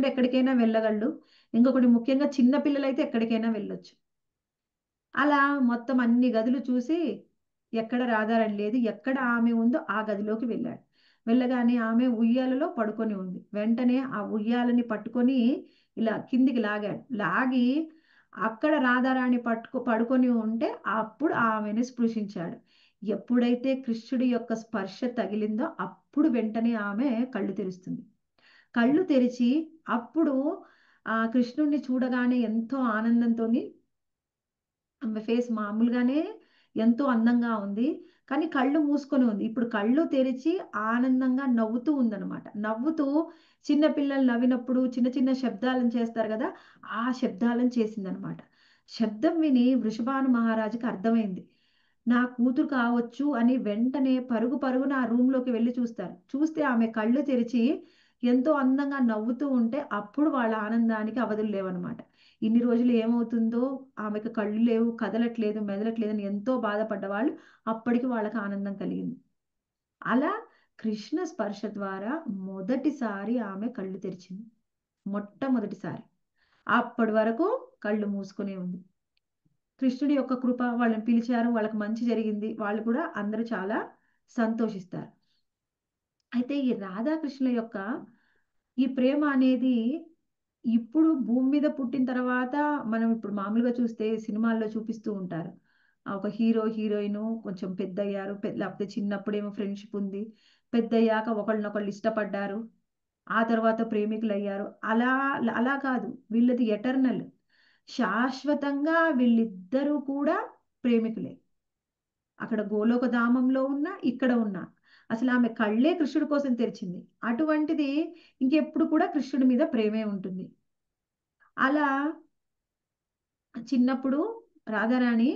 ఎక్కడికైనా వెళ్ళగలడు. ఇంకొకటి ముఖ్యంగా చిన్న పిల్లలైతే ఎక్కడికైనా వెళ్ళొచ్చు. అలా మొత్తం అన్ని గదులు చూసి ఎక్కడ రాధారాణి లేదు, ఎక్కడ ఆమె ఉందో ఆ గదిలోకి వెళ్ళాడు. వెళ్ళగానే ఆమె ఉయ్యాలలో పడుకొని ఉంది. వెంటనే ఆ ఉయ్యాలని పట్టుకొని ఇలా కిందికి లాగాడు. లాగి అక్కడ రాధారాణి పడుకొని ఉంటే అప్పుడు ఆమెను స్పృశించాడు. ఎప్పుడైతే కృష్ణుడి యొక్క స్పర్శ తగిలిందో అప్పుడు వెంటనే ఆమె కళ్ళు తెరుస్తుంది. కళ్ళు తెరిచి అప్పుడు ఆ కృష్ణుడిని చూడగానే ఎంతో ఆనందంతో, ఆమె ఫేస్ మామూలుగానే ఎంతో అందంగా ఉంది, కానీ కళ్ళు మూసుకొని ఉంది. ఇప్పుడు కళ్ళు తెరిచి ఆనందంగా నవ్వుతూ ఉందన్నమాట. నవ్వుతూ చిన్నపిల్లలు నవ్వినప్పుడు చిన్న చిన్న శబ్దాలను చేస్తారు కదా, ఆ శబ్దాలను చేసిందనమాట. శబ్దం విని వృషభాను మహారాజుకి అర్థమైంది, నా కూతురు కావచ్చు అని. వెంటనే పరుగు పరుగున ఆ రూమ్లోకి వెళ్ళి చూస్తారు. చూస్తే ఆమె కళ్ళు తెరిచి ఎంతో అందంగా నవ్వుతూ ఉంటే అప్పుడు వాళ్ళ ఆనందానికి అవధులు లేవన్నమాట. ఇన్ని రోజులు ఏమవుతుందో, ఆమెకు కళ్ళు లేవు, కదలట్లేదు, మెదలట్లేదు అని ఎంతో బాధపడ్డ వాళ్ళు అప్పటికి వాళ్ళకి ఆనందం కలిగింది. అలా కృష్ణ స్పర్శ ద్వారా మొదటిసారి ఆమె కళ్ళు తెరిచింది. మొట్టమొదటిసారి. అప్పటి వరకు కళ్ళు మూసుకునే ఉంది. కృష్ణుడి యొక్క కృప, వాళ్ళని పిలిచారు, వాళ్ళకి మంచి జరిగింది, వాళ్ళు కూడా అందరూ చాలా సంతోషిస్తారు. అయితే ఈ రాధాకృష్ణుల యొక్క ఈ ప్రేమ అనేది ఇప్పుడు భూమి మీద పుట్టిన తర్వాత మనం ఇప్పుడు మామూలుగా చూస్తే సినిమాల్లో చూపిస్తూ ఉంటారు. ఒక హీరో హీరోయిన్ కొంచెం పెద్దయ్యారు, లేకపోతే చిన్నప్పుడేమో ఫ్రెండ్షిప్ ఉంది, పెద్దయ్యాక ఒకళ్ళనొకళ్ళు ఇష్టపడ్డారు, ఆ తర్వాత ప్రేమికులు అయ్యారు. అలా అలా కాదు, వీళ్ళది ఎటర్నల్, శాశ్వతంగా వీళ్ళిద్దరూ కూడా ప్రేమికులే. అక్కడ గోలోకధామంలో ఉన్నా, ఇక్కడ ఉన్నా అసలు ఆమె కళ్ళే కృష్ణుడి కోసం తెరిచింది. అటువంటిది ఇంకెప్పుడు కూడా కృష్ణుడి మీద ప్రేమే ఉంటుంది. అలా చిన్నప్పుడు రాధారాణి,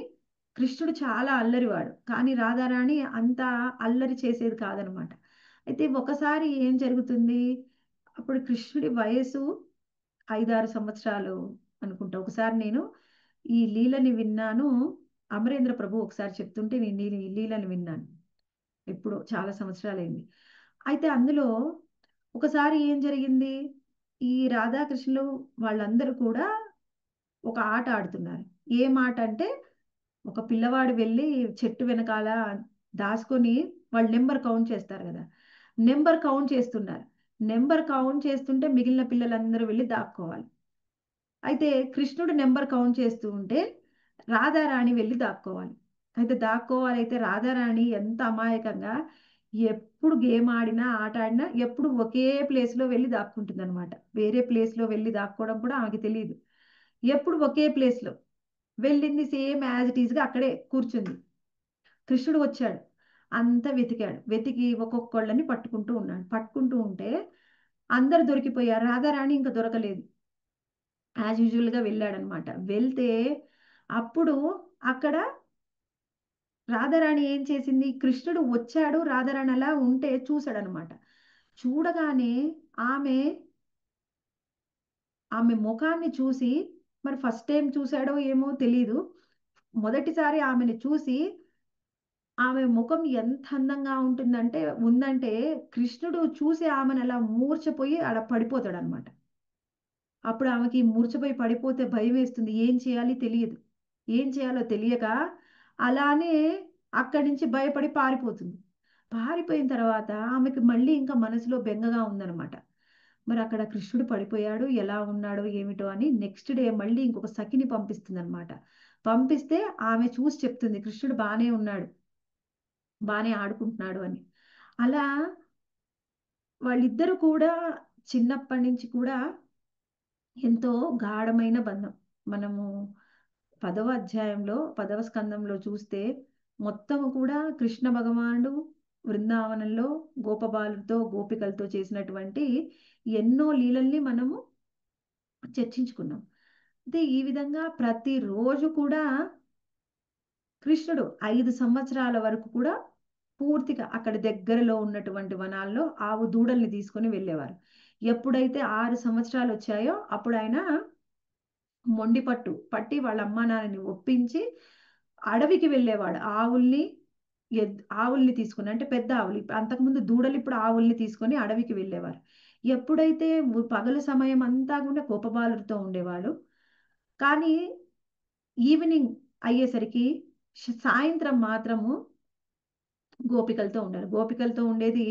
కృష్ణుడు చాలా అల్లరివాడు, కానీ రాధారాణి అంత అల్లరి చేసేది కాదనమాట. అయితే ఒకసారి ఏం జరుగుతుంది, అప్పుడు కృష్ణుడి వయసు 5-6 సంవత్సరాలు అనుకుంటా. ఒకసారి నేను ఈ లీలని విన్నాను, అమరేంద్ర ప్రభు ఒకసారి చెప్తుంటే నేను ఈ లీలని విన్నాను. ఎప్పుడో చాలా సంవత్సరాలైంది. అయితే అందులో ఒకసారి ఏం జరిగింది, ఈ రాధాకృష్ణులు వాళ్ళందరూ కూడా ఒక ఆట ఆడుతున్నారు. ఏం ఆట అంటే, ఒక పిల్లవాడు వెళ్ళి చెట్టు వెనకాల దాచుకొని వాళ్ళు నెంబర్ కౌంట్ చేస్తారు కదా, నెంబర్ కౌంట్ చేస్తున్నారు. నెంబర్ కౌంట్ చేస్తుంటే మిగిలిన పిల్లలందరూ వెళ్ళి దాక్కోవాలి. అయితే కృష్ణుడు నెంబర్ కౌంట్ చేస్తూ ఉంటే రాధారాణి వెళ్ళి దాక్కోవాలి. అయితే రాధారాణి ఎంత అమాయకంగా, ఎప్పుడు గేమ్ ఆడినా ఆట ఆడినా ఎప్పుడు ఒకే ప్లేస్లో వెళ్ళి దాక్కుంటుంది అనమాట. వేరే ప్లేస్లో వెళ్ళి దాక్కోవడం కూడా ఆమెకి తెలియదు. ఎప్పుడు ఒకే ప్లేస్లో వెళ్ళింది, సేమ్ యాజ్ ఇట్ ఈస్గా అక్కడే కూర్చుంది. కృష్ణుడు వచ్చాడు, అంతా వెతికాడు, వెతికి ఒక్కొక్కళ్ళని పట్టుకుంటూ ఉన్నాడు. పట్టుకుంటూ ఉంటే అందరు దొరికిపోయారు, రాధారాణి ఇంకా దొరకలేదు. యాజ్ యూజువల్గా వెళ్ళాడనమాట. వెళ్తే అప్పుడు అక్కడ రాధారాణి ఏం చేసింది, కృష్ణుడు వచ్చాడు, రాధారాణి అలా ఉంటే చూశాడనమాట. చూడగానే ఆమె ఆమె ముఖాన్ని చూసి, మరి ఫస్ట్ టైం చూశాడో ఏమో తెలీదు, మొదటిసారి ఆమెను చూసి ఆమె ముఖం ఎంత అందంగా ఉందంటే కృష్ణుడు చూసి ఆమెను అలా మూర్ఛపోయి అలా పడిపోతాడు అనమాట. అప్పుడు ఆమెకి మూర్ఛపోయి పడిపోతే భయం వేస్తుంది, ఏం చేయాలి తెలియదు, ఏం చేయాలో తెలియక అలానే అక్కడి నుంచి భయపడి పారిపోతుంది. పారిపోయిన తర్వాత ఆమెకి మళ్ళీ ఇంకా మనసులో బెంగగా ఉందన్నమాట. మరి అక్కడ కృష్ణుడు పడిపోయాడు, ఎలా ఉన్నాడో ఏమిటో అని నెక్స్ట్ డే మళ్ళీ ఇంకొక సఖిని పంపిస్తుంది అనమాట. పంపిస్తే ఆమె చూసి చెప్తుంది, కృష్ణుడు బాగానే ఉన్నాడు, బాగానే ఆడుకుంటున్నాడు అని. అలా వాళ్ళిద్దరూ కూడా చిన్నప్పటి నుంచి కూడా ఎంతో గాఢమైన బంధం. మనము 10వ అధ్యాయంలో 10వ స్కందంలో చూస్తే మొత్తం కూడా కృష్ణ భగవానుడు బృందావనంలో గోపబాలుతో గోపికలతో చేసినటువంటి ఎన్నో లీలల్ని మనము చర్చించుకున్నాం. అయితే ఈ విధంగా ప్రతిరోజు కూడా కృష్ణుడు 5 సంవత్సరాల వరకు కూడా పూర్తిగా అక్కడ దగ్గరలో ఉన్నటువంటి వనాల్లో ఆవు దూడల్ని తీసుకొని వెళ్ళేవారు. ఎప్పుడైతే 6 సంవత్సరాలు వచ్చాయో అప్పుడు ఆయన మొండి పట్టి వాళ్ళ అమ్మా నాన్నని ఒప్పించి అడవికి వెళ్ళేవాడు. ఆవుల్ని తీసుకుని, అంటే పెద్ద ఆవులు, అంతకుముందు దూడలు, ఇప్పుడు ఆవుల్ని తీసుకొని అడవికి వెళ్ళేవారు. ఎప్పుడైతే పగలు సమయం అంతా కూడా గోపబాలుడితో ఉండేవాడు, కానీ ఈవినింగ్ అయ్యేసరికి సాయంత్రం మాత్రము గోపికలతో ఉండేది.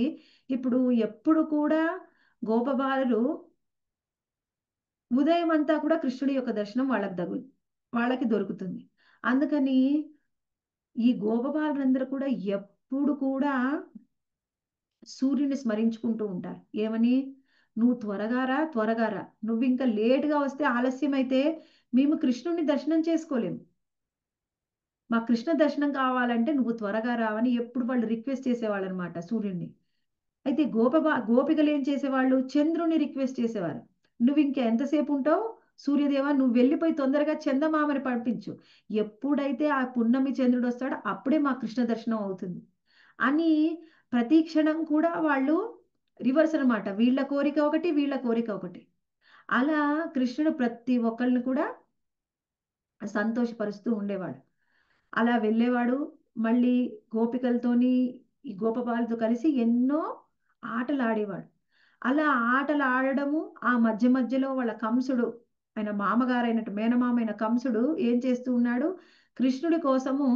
ఇప్పుడు ఎప్పుడు కూడా గోపబాలురు ఉదయం అంతా కూడా కృష్ణుడి యొక్క దర్శనం వాళ్ళకి దొరుకుతుంది. అందుకని ఈ గోపబాలురందరూ కూడా ఎప్పుడు కూడా సూర్యుని స్మరించుకుంటూ ఉంటారు. ఏమని, నువ్వు త్వరగా రా, నువ్వు ఇంకా లేటుగా వస్తే, ఆలస్యం అయితే మేము కృష్ణుడిని దర్శనం చేసుకోలేము, మా కృష్ణ దర్శనం కావాలంటే నువ్వు త్వరగా రావని ఎప్పుడు వాళ్ళు రిక్వెస్ట్ చేసేవాళ్ళు అనమాట సూర్యుడిని. అయితే గోపికలు ఏం చేసేవాళ్ళు, చంద్రుని రిక్వెస్ట్ చేసేవారు, నువ్వు ఇంకా ఎంతసేపు ఉంటావు సూర్యదేవ, నువ్వు వెళ్ళిపోయి తొందరగా చందమామని పంపించు, ఎప్పుడైతే ఆ పున్నమి చంద్రుడు వస్తాడో అప్పుడే మా కృష్ణ దర్శనం అవుతుంది అని ప్రతి క్షణం కూడా వాళ్ళు రివర్స్ అనమాట, వీళ్ళ కోరిక ఒకటి, వీళ్ళ కోరిక ఒకటి. అలా కృష్ణుడు ప్రతి ఒక్కళ్ళని కూడా సంతోషపరుస్తూ ఉండేవాడు. అలా వెళ్ళేవాడు. మళ్ళీ గోపికలతోని, ఈ గోపబాలతో కలిసి ఎన్నో ఆటలు ఆడేవాడు. అలా ఆటలు ఆడడము, ఆ మధ్య మధ్యలో వాళ్ళ కంసుడు, ఆయన మామగారైనట్టు మేనమామైన కంసుడు ఏం చేస్తూ ఉన్నాడు, కృష్ణుడి కోసము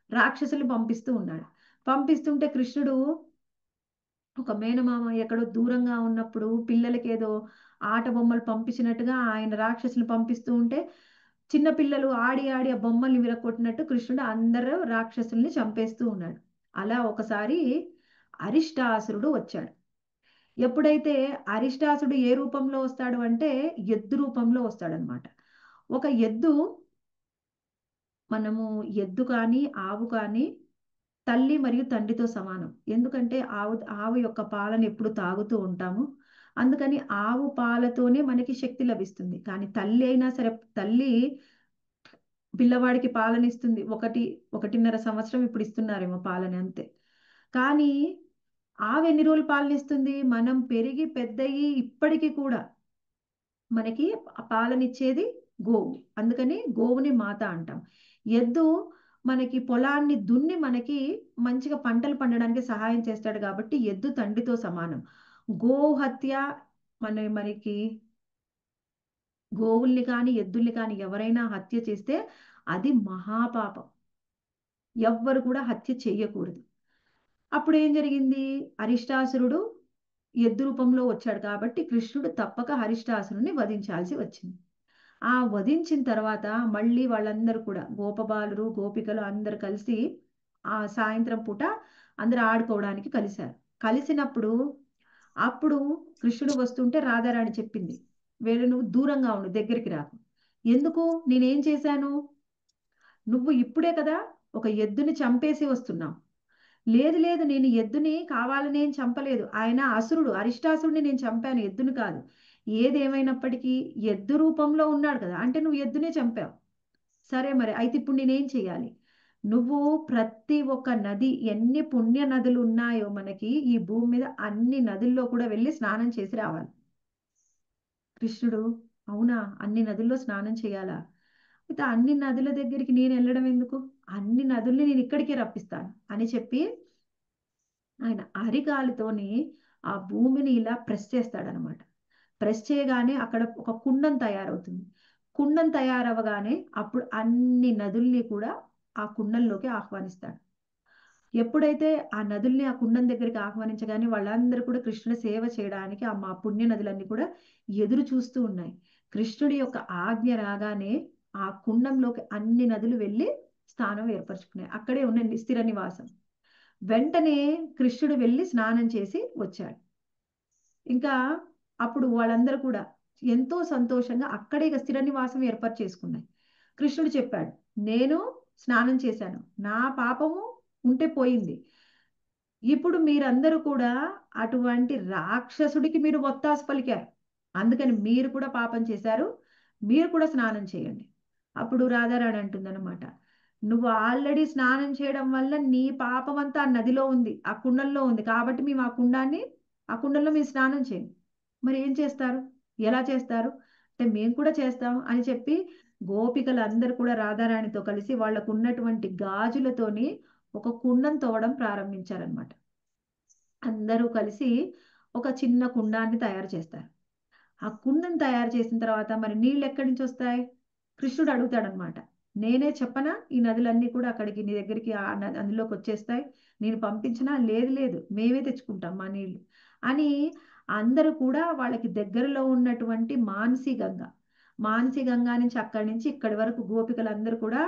రాక్షసులు పంపిస్తూ ఉన్నాడు. పంపిస్తుంటే కృష్ణుడు ఒక మేనమామ ఎక్కడో దూరంగా ఉన్నప్పుడు పిల్లలకి ఏదో ఆట బొమ్మలు పంపించినట్టుగా ఆయన రాక్షసులు పంపిస్తూ ఉంటే చిన్న పిల్లలు ఆడి ఆడి ఆ బొమ్మల్ని విరగొట్టినట్టు కృష్ణుడు అందరూ రాక్షసుల్ని చంపేస్తూ ఉన్నాడు. అలా ఒకసారి అరిష్టాసురుడు వచ్చాడు. ఎప్పుడైతే అరిష్టాసుడు ఏ రూపంలో వస్తాడు అంటే ఎద్దు రూపంలో వస్తాడనమాట. ఒక ఎద్దు, మనము ఎద్దు కానీ ఆవు కానీ తల్లి మరియు తండ్రితో సమానం. ఎందుకంటే ఆవు యొక్క పాలను ఎప్పుడు తాగుతూ ఉంటాము. అందుకని ఆవు పాలతోనే మనకి శక్తి లభిస్తుంది. కానీ తల్లి అయినా సరే, తల్లి పిల్లవాడికి పాలనిస్తుంది. 1.5 సంవత్సరం ఇప్పుడు ఇస్తున్నారేమో పాలని, అంతే. కానీ ఆవు ఎన్ని రోజులు పాలనిస్తుంది? మనం పెరిగి పెద్దయి ఇప్పటికీ కూడా మనకి పాలనిచ్చేది గోవు. అందుకని గోవుని మాత అంటాం. ఎద్దు మనకి పొలాన్ని దున్ని మనకి మంచిగా పంటలు పండడానికి సహాయం చేస్తాడు కాబట్టి ఎద్దు తండ్రితో సమానం. గోహత్య మనకి గోవుల్ని కానీ ఎద్దుల్ని కానీ ఎవరైనా హత్య చేస్తే అది మహాపాపం. ఎవ్వరు కూడా హత్య చెయ్యకూడదు. అప్పుడు ఏం జరిగింది? అరిష్టాసురుడు ఎద్దు రూపంలో వచ్చాడు కాబట్టి కృష్ణుడు తప్పక అరిష్టాసురుని వధించాల్సి వచ్చింది. ఆ వధించిన తర్వాత మళ్ళీ వాళ్ళందరూ కూడా గోపబాలురు గోపికలు అందరు కలిసి ఆ సాయంత్రం పూట అందరు ఆడుకోవడానికి కలిశారు. కలిసినప్పుడు అప్పుడు కృష్ణుడు వస్తుంటే రాధారాణి చెప్పింది, వేరే నువ్వు దూరంగా ఉండు, దగ్గరికి రాకు. ఎందుకు? నేనేం చేశాను? నువ్వు ఇప్పుడే కదా ఒక ఎద్దుని చంపేసి వస్తున్నావు. లేదు లేదు, నేను ఎద్దుని కావాలని ఏం చంపలేదు. ఆయన అసురుడు, అరిష్టాసురుడిని నేను చంపాను, ఎద్దుని కాదు. ఏదేమైనప్పటికీ ఎద్దు రూపంలో ఉన్నాడు కదా, అంటే నువ్వు ఎద్దునే చంపావు. సరే మరి అయితే ఇప్పుడు నేనేం చెయ్యాలి? నువ్వు ప్రతి ఒక్క నది, ఎన్ని పుణ్య నదులు ఉన్నాయో మనకి ఈ భూమి మీద, అన్ని నదుల్లో కూడా వెళ్ళి స్నానం చేసి రావాలి. కృష్ణుడు, అవునా, అన్ని నదుల్లో స్నానం చేయాలా? అయితే అన్ని నదుల దగ్గరికి నేను వెళ్ళడం ఎందుకు? అన్ని నదుల్ని నేను ఇక్కడికే రప్పిస్తాను అని చెప్పి ఆయన అరికాలుతోని ఆ భూమిని ఇలా ప్రెస్ చేస్తాడనమాట. ప్రెస్ చేయగానే అక్కడ ఒక కుండం తయారవుతుంది. కుండం తయారవగానే అప్పుడు అన్ని నదుల్ని కూడా ఆ కుండంలోకి ఆహ్వానిస్తాడు. ఎప్పుడైతే ఆ నదుల్ని ఆ కుండం దగ్గరికి ఆహ్వానించగానే వాళ్ళందరూ కూడా కృష్ణుడి సేవ చేయడానికి ఆ మా పుణ్య నదులన్నీ కూడా ఎదురు చూస్తూ ఉన్నాయి. కృష్ణుడి యొక్క ఆజ్ఞ రాగానే ఆ కుండంలోకి అన్ని నదులు వెళ్ళి స్థానం ఏర్పరచుకున్నాయి. అక్కడే ఉన్న స్థిర నివాసం. వెంటనే కృష్ణుడు వెళ్ళి స్నానం చేసి వచ్చాడు. ఇంకా అప్పుడు వాళ్ళందరూ కూడా ఎంతో సంతోషంగా అక్కడే ఇక స్థిర నివాసం ఏర్పాటు చేసుకున్నాయి. కృష్ణుడు చెప్పాడు, నేను స్నానం చేశాను, నా పాపము ఉంటే పోయింది. ఇప్పుడు మీరందరూ కూడా అటువంటి రాక్షసుడికి మీరు ఒత్తాసు పలికారు, అందుకని మీరు కూడా పాపం చేశారు, మీరు కూడా స్నానం చేయండి. అప్పుడు రాధారాణి అంటుందన్నమాట, నువ్వు ఆల్రెడీ స్నానం చేయడం వల్ల నీ పాపం అంతా ఆ నదిలో ఉంది, ఆ కుండంలో ఉంది, కాబట్టి మేము ఆ కుండంలో మీరు స్నానం చేయండి. మరి ఏం చేస్తారు? ఎలా చేస్తారు అంటే మేము కూడా చేస్తాం అని చెప్పి గోపికలు అందరూ కూడా రాధారాణితో కలిసి వాళ్ళకు ఉన్నటువంటి గాజులతోని ఒక కుండం తవ్వడం ప్రారంభించారనమాట. అందరూ కలిసి ఒక చిన్న కుండాన్ని తయారు చేస్తారు. ఆ కుండను తయారు చేసిన తర్వాత మరి నీళ్ళు ఎక్కడి నుంచి వస్తాయి? కృష్ణుడు అడుగుతాడనమాట, నేనే చెప్పనా ఈ నదులన్నీ కూడా అక్కడికి నీ దగ్గరికి అందులోకి వచ్చేస్తాయి, నేను పంపించినా? లేదు లేదు, మేమే తెచ్చుకుంటాం మా నీళ్లు అని అందరూ కూడా వాళ్ళకి దగ్గరలో ఉన్నటువంటి మానసి గంగా నుంచి అక్కడి నుంచి ఇక్కడి వరకు గోపికలందరూ కూడా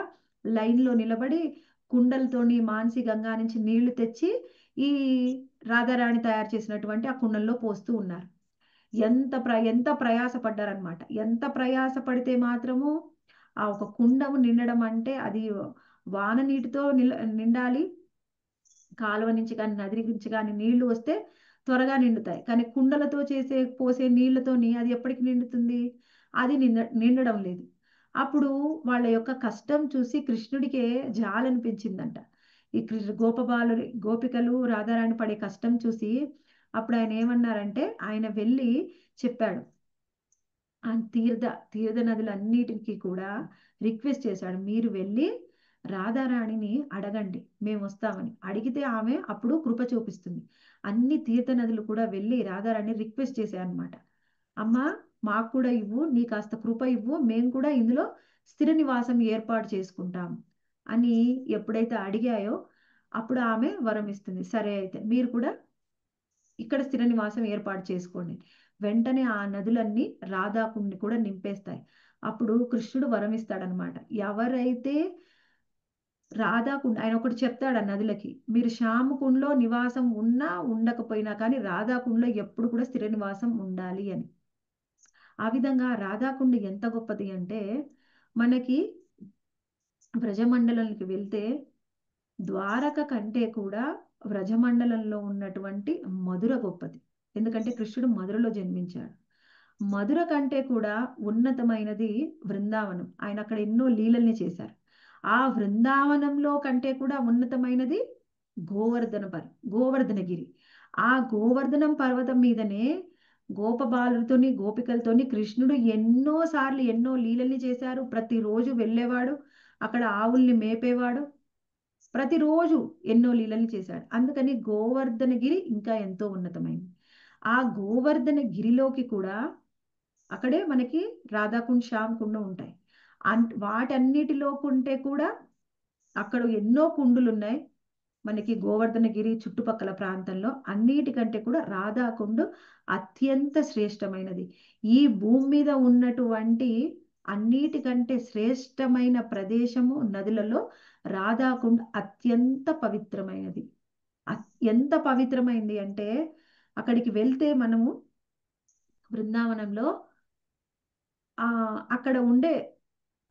లైన్లో నిలబడి కుండలతోని మానసి గంగా నుంచి నీళ్లు తెచ్చి ఈ రాధారాణి తయారు చేసినటువంటి ఆ కుండల్లో పోస్తూ ఉన్నారు. ఎంత ప్రయాసపడ్డారనమాట. ఎంత ప్రయాసపడితే మాత్రము ఆ ఒక కుండము నిండడం అంటే అది వాన నీటితో నిండాలి. కాలువ నుంచి కానీ నది నుంచి కానీ నీళ్లు వస్తే త్వరగా నిండుతాయి. కానీ కుండలతో పోసే నీళ్లతోని అది ఎప్పటికి నిండుతుంది? అది నిండడం లేదు. అప్పుడు వాళ్ళ యొక్క కష్టం చూసి కృష్ణుడికే జాలనిపించిందంట. ఈ గోపికలు రాధారాణి పడే కష్టం చూసి అప్పుడు ఆయన ఏమన్నారంటే, ఆయన వెళ్ళి చెప్పాడు, ఆ తీర్థ నదులన్నిటికీ కూడా రిక్వెస్ట్ చేశాడు, మీరు వెళ్ళి రాధారాణిని అడగండి, మేము వస్తామని అడిగితే ఆమె అప్పుడు కృప చూపిస్తుంది. అన్ని తీర్థ నదులు కూడా వెళ్ళి రాధారాణి రిక్వెస్ట్ చేశాయన్నమాట. అమ్మా, మాకు కూడా ఇవ్వు, నీ కాస్త కృప ఇవ్వు, మేము కూడా ఇందులో స్థిర నివాసం ఏర్పాటు చేసుకుంటాం అని ఎప్పుడైతే అడిగాయో అప్పుడు ఆమె వరం ఇస్తుంది. సరే అయితే మీరు కూడా ఇక్కడ స్థిర నివాసం ఏర్పాటు చేసుకోండి. వెంటనే ఆ నదులన్నీ రాధాకుండిని కూడా నింపేస్తాయి. అప్పుడు కృష్ణుడు వరం ఇస్తాడనమాట. ఎవరైతే రాధాకుండ, ఆయన ఒకటి చెప్తాడు ఆ నదులకి, మీరు శ్యామకుండలో నివాసం ఉన్నా ఉండకపోయినా కానీ రాధాకుండలో ఎప్పుడు కూడా స్థిర నివాసం ఉండాలి అని. ఆ విధంగా రాధాకుండ ఎంత గొప్పది అంటే, మనకి బ్రజమండలంకి వెళ్తే ద్వారక కంటే కూడా వ్రజమండలంలో ఉన్నటువంటి మధుర గొప్పది. ఎందుకంటే కృష్ణుడు మధురలో జన్మించాడు. మధుర కంటే కూడా ఉన్నతమైనది బృందావనం. ఆయన అక్కడ ఎన్నో లీలల్ని చేశారు. ఆ బృందావనంలో కంటే కూడా ఉన్నతమైనది గోవర్ధనగిరి. ఆ గోవర్ధనం పర్వతం మీదనే గోపబాలుతోని గోపికలతోని కృష్ణుడు ఎన్నో సార్లు ఎన్నో లీలల్ని చేశారు. ప్రతిరోజు వెళ్ళేవాడు, అక్కడ ఆవుల్ని మేపేవాడు, ప్రతిరోజు ఎన్నో లీలల్ని చేశాడు. అందుకని గోవర్ధనగిరి ఇంకా ఎంతో ఉన్నతమైంది. ఆ గోవర్ధన గిరిలోకి కూడా అక్కడే మనకి రాధాకుండ్, శ్యామ్ కుండ ఉంటాయి. వాటన్నిటిలో కంటే కూడా అక్కడ ఎన్నో కుండులు ఉన్నాయి. మనకి గోవర్ధనగిరి చుట్టుపక్కల ప్రాంతంలో అన్నిటికంటే కూడా రాధాకుండు అత్యంత శ్రేష్టమైనది. ఈ భూమి మీద ఉన్నటువంటి అన్నిటికంటే శ్రేష్టమైన ప్రదేశము నదులలో రాధాకుండ్ అత్యంత పవిత్రమైనది. ఎంత పవిత్రమైంది అంటే, అక్కడికి వెళ్తే మనము బృందావనంలో అక్కడ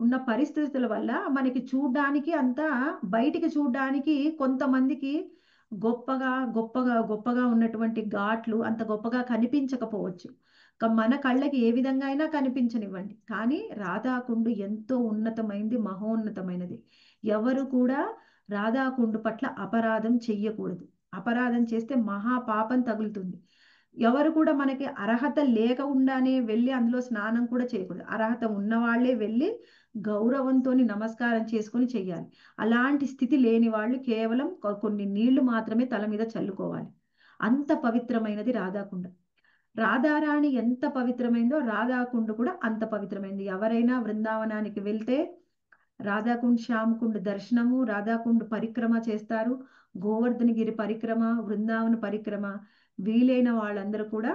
ఉన్న పరిస్థితుల వల్ల మనకి చూడ్డానికి అంతా, బయటికి చూడ్డానికి కొంతమందికి గొప్పగా ఉన్నటువంటి ఘాట్లు అంత గొప్పగా కనిపించకపోవచ్చు. మన కళ్ళకి ఏ విధంగా అయినా కనిపించనివ్వండి, కానీ రాధాకుండు ఎంతో ఉన్నతమైంది, మహోన్నతమైనది. ఎవరు కూడా రాధాకుండు పట్ల అపరాధం చెయ్యకూడదు. అపరాధం చేస్తే మహాపాపం తగులుతుంది. ఎవరు కూడా మనకి అర్హత లేకుండానే వెళ్ళి అందులో స్నానం కూడా చేయకూడదు. అర్హత ఉన్నవాళ్లే వెళ్ళి గౌరవంతో నమస్కారం చేసుకొని చెయ్యాలి. అలాంటి స్థితి లేని వాళ్ళు కేవలం కొన్ని నీళ్లు మాత్రమే తల మీద చల్లుకోవాలి. అంత పవిత్రమైనది రాధాకుండ. రాధారాణి ఎంత పవిత్రమైందో రాధాకుండ కూడా అంత పవిత్రమైంది. ఎవరైనా బృందావనానికి వెళ్తే రాధాకుండ్, శ్యామకుండ్ దర్శనము, రాధాకుండ్ పరిక్రమ చేస్తారు. గోవర్ధనగిరి పరిక్రమ, బృందావన పరిక్రమ, వీలైన వాళ్ళందరూ కూడా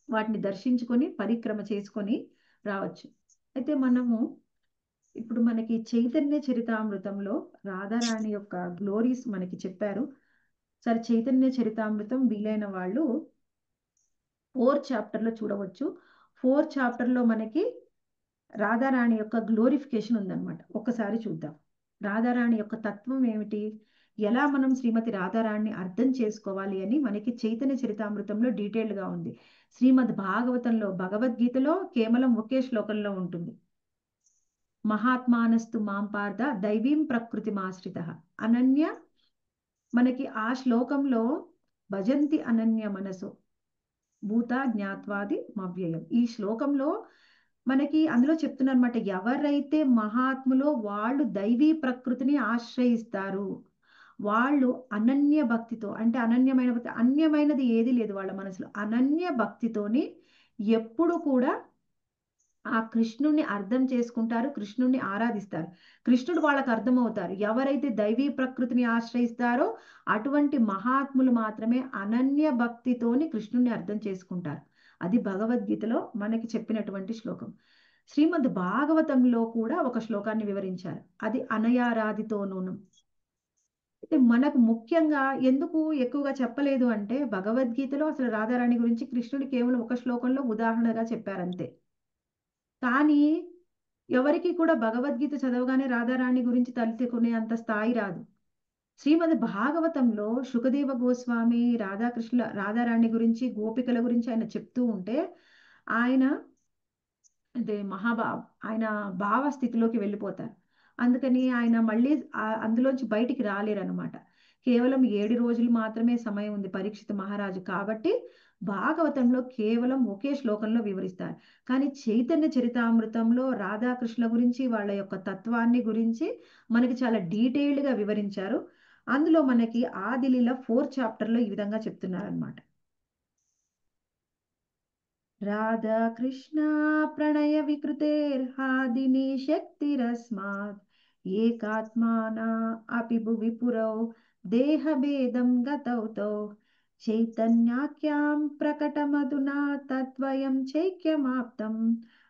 వాటిని దర్శించుకొని పరిక్రమ చేసుకొని రావచ్చు. అయితే మనము ఇప్పుడు మనకి చైతన్య చరితామృతంలో రాధారాణి యొక్క గ్లోరీస్ మనకి చెప్పారు. సరే, చైతన్య చరితామృతం వీలైన వాళ్ళు 4th చాప్టర్లో చూడవచ్చు. 4th చాప్టర్లో మనకి రాధారాణి యొక్క గ్లోరిఫికేషన్ ఉందన్నమాట. ఒక్కసారి చూద్దాం. రాధారాణి యొక్క తత్వం ఏమిటి, ఎలా మనం శ్రీమతి రాధారాణిని అర్థం చేసుకోవాలి అని మనకి చైతన్య చరితామృతంలో డీటెయిల్డ్గా ఉంది. శ్రీమద్ భాగవతంలో, భగవద్గీతలో కేవలం ఒకే శ్లోకంలో ఉంటుంది. మహాత్మానస్తు మాం పార్థ దైవీం ప్రకృతిమాశ్రిత అనన్య. మనకి ఆ శ్లోకంలో భజంతి అనన్య మనసు భూత జ్ఞాత్వాది మవ్యయం, ఈ శ్లోకంలో మనకి అందులో చెప్తున్నారన్నమాట. ఎవరైతే మహాత్ములో వాళ్ళు దైవీ ప్రకృతిని ఆశ్రయిస్తారు, వాళ్ళు అనన్య భక్తితో, అంటే అనన్యమైన భక్తి, అన్యమైనది ఏది లేదు వాళ్ళ మనసులో, అనన్య భక్తితోని ఎప్పుడు కూడా ఆ కృష్ణుణ్ణి అర్థం చేసుకుంటారు, కృష్ణుణ్ణి ఆరాధిస్తారు. కృష్ణుడు వాళ్ళకు అర్థమవుతారు. ఎవరైతే దైవీ ప్రకృతిని ఆశ్రయిస్తారో అటువంటి మహాత్ములు మాత్రమే అనన్య భక్తితోని కృష్ణుణ్ణి అర్థం చేసుకుంటారు. అది భగవద్గీతలో మనకి చెప్పినటువంటి శ్లోకం. శ్రీమద్ భాగవతంలో కూడా ఒక శ్లోకాన్ని వివరించారు, అది అనయారాధితోనూనం. అయితే మనకు ముఖ్యంగా ఎందుకు ఎక్కువగా చెప్పలేదు అంటే, భగవద్గీతలో అసలు రాధారాణి గురించి కృష్ణుడు కేవలం ఒక శ్లోకంలో ఉదాహరణగా చెప్పారంతే. కానీ ఎవరికి కూడా భగవద్గీత చదవగానే రాధారాణి గురించి తలుచుకునే అంత స్థాయి రాదు. శ్రీమద్ భాగవతంలో శుకదేవ గోస్వామి రాధారాణి గురించి, గోపికల గురించి ఆయన చెప్తూ ఉంటే ఆయన ఆయన భావ స్థితిలోకి వెళ్ళిపోతారు. అందుకని ఆయన మళ్ళీ అందులోంచి బయటికి రాలేరు అనమాట. కేవలం 7 రోజులు మాత్రమే సమయం ఉంది పరీక్షిత్ మహారాజు కాబట్టి భాగవతంలో కేవలం ఒకే శ్లోకంలో వివరిస్తారు. కానీ చైతన్య చరితామృతంలో రాధాకృష్ణుల గురించి వాళ్ళ యొక్క తత్వాన్ని గురించి మనకి చాలా డీటెయిల్డ్గా వివరించారు. అందులో మనకి ఆదిలీల 4th చాప్టర్లో ఈ విధంగా చెప్తున్నారనమాట. రాధా కృష్ణ ప్రణయ వికృతేర్హాదిని శక్తిరస్మాత్ ఏకాత్మానా అపి భువి పురౌ దేహభేదం గతౌతో చైతన్యాఖ్యాం ప్రకటమధునా తద్వయం చైక్యమాప్తం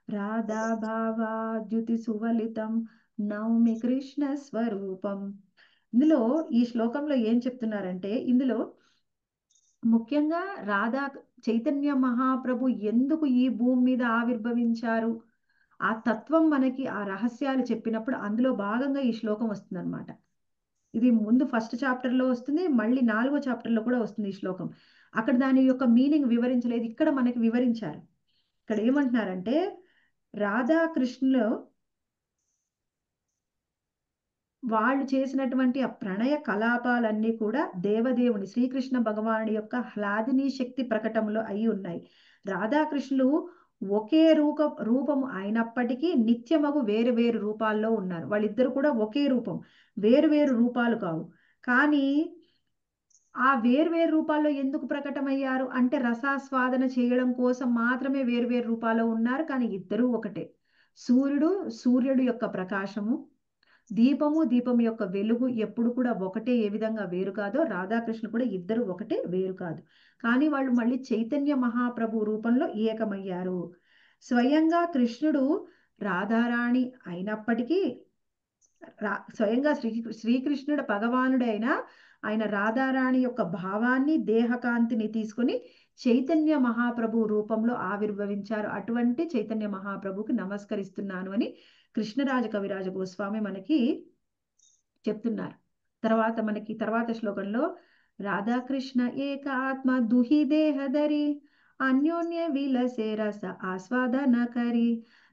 రాధా భావాద్యుతి సువలితం నౌమి కృష్ణ స్వరూపం. ఇందులో ఈ శ్లోకంలో ఏం చెప్తున్నారంటే, ఇందులో ముఖ్యంగా రాధా చైతన్య మహాప్రభు ఎందుకు ఈ భూమి మీద ఆవిర్భవించారు ఆ తత్వం మనకి ఆ రహస్యాలు చెప్పినప్పుడు అందులో భాగంగా ఈ శ్లోకం వస్తుంది అనమాట. ఇది ముందు ఫస్ట్ చాప్టర్లో వస్తుంది, మళ్ళీ 4వ చాప్టర్లో కూడా వస్తుంది ఈ శ్లోకం. అక్కడ దాని యొక్క మీనింగ్ వివరించలేదు, ఇక్కడ మనకి వివరించారు. ఇక్కడ ఏమంటున్నారంటే రాధాకృష్ణులు వాళ్ళు చేసినటువంటి ఆ ప్రణయ కలాపాలన్నీ కూడా దేవదేవుని శ్రీకృష్ణ భగవానుడి యొక్క హ్లాదిని శక్తి ప్రకటనలో అయి ఉన్నాయి. రాధాకృష్ణులు ఒకే రూపము అయినప్పటికీ నిత్యమగు వేరు వేరు రూపాల్లో ఉన్నారు. వాళ్ళిద్దరు కూడా ఒకే రూపం, వేరు వేరు రూపాలు కావు. కానీ ఆ వేరు వేరు రూపాల్లో ఎందుకు ప్రకటమయ్యారు అంటే రసాస్వాదన చేయడం కోసం మాత్రమే వేరు వేరు రూపాల్లో ఉన్నారు. కానీ ఇద్దరూ ఒకటే. సూర్యుడు యొక్క ప్రకాశము, దీపం యొక్క వెలుగు ఎప్పుడు కూడా ఒకటే, ఏ విధంగా వేరు కాదో రాధాకృష్ణ కూడా ఇద్దరు ఒకటే, వేరు కాదు. కానీ వాళ్ళు మళ్ళీ చైతన్య మహాప్రభు రూపంలో ఏకమయ్యారు. స్వయంగా కృష్ణుడు రాధారాణి అయినప్పటికీ స్వయంగా శ్రీకృష్ణుడు భగవానుడైన ఆయన రాధారాణి యొక్క భావాన్ని దేహకాంతిని తీసుకుని చైతన్య మహాప్రభు రూపంలో ఆవిర్భవించారు. అటువంటి చైతన్య మహాప్రభుకి నమస్కరిస్తున్నాను అని కృష్ణరాజ కవిరాజ గోస్వామి మనకి చెప్తున్నారు. తర్వాత శ్లోకంలో రాధాకృష్ణ ఏక ఆత్మ దుహి దేహధరి అన్యోన్య విలసే రస ఆస్వాదన కరి.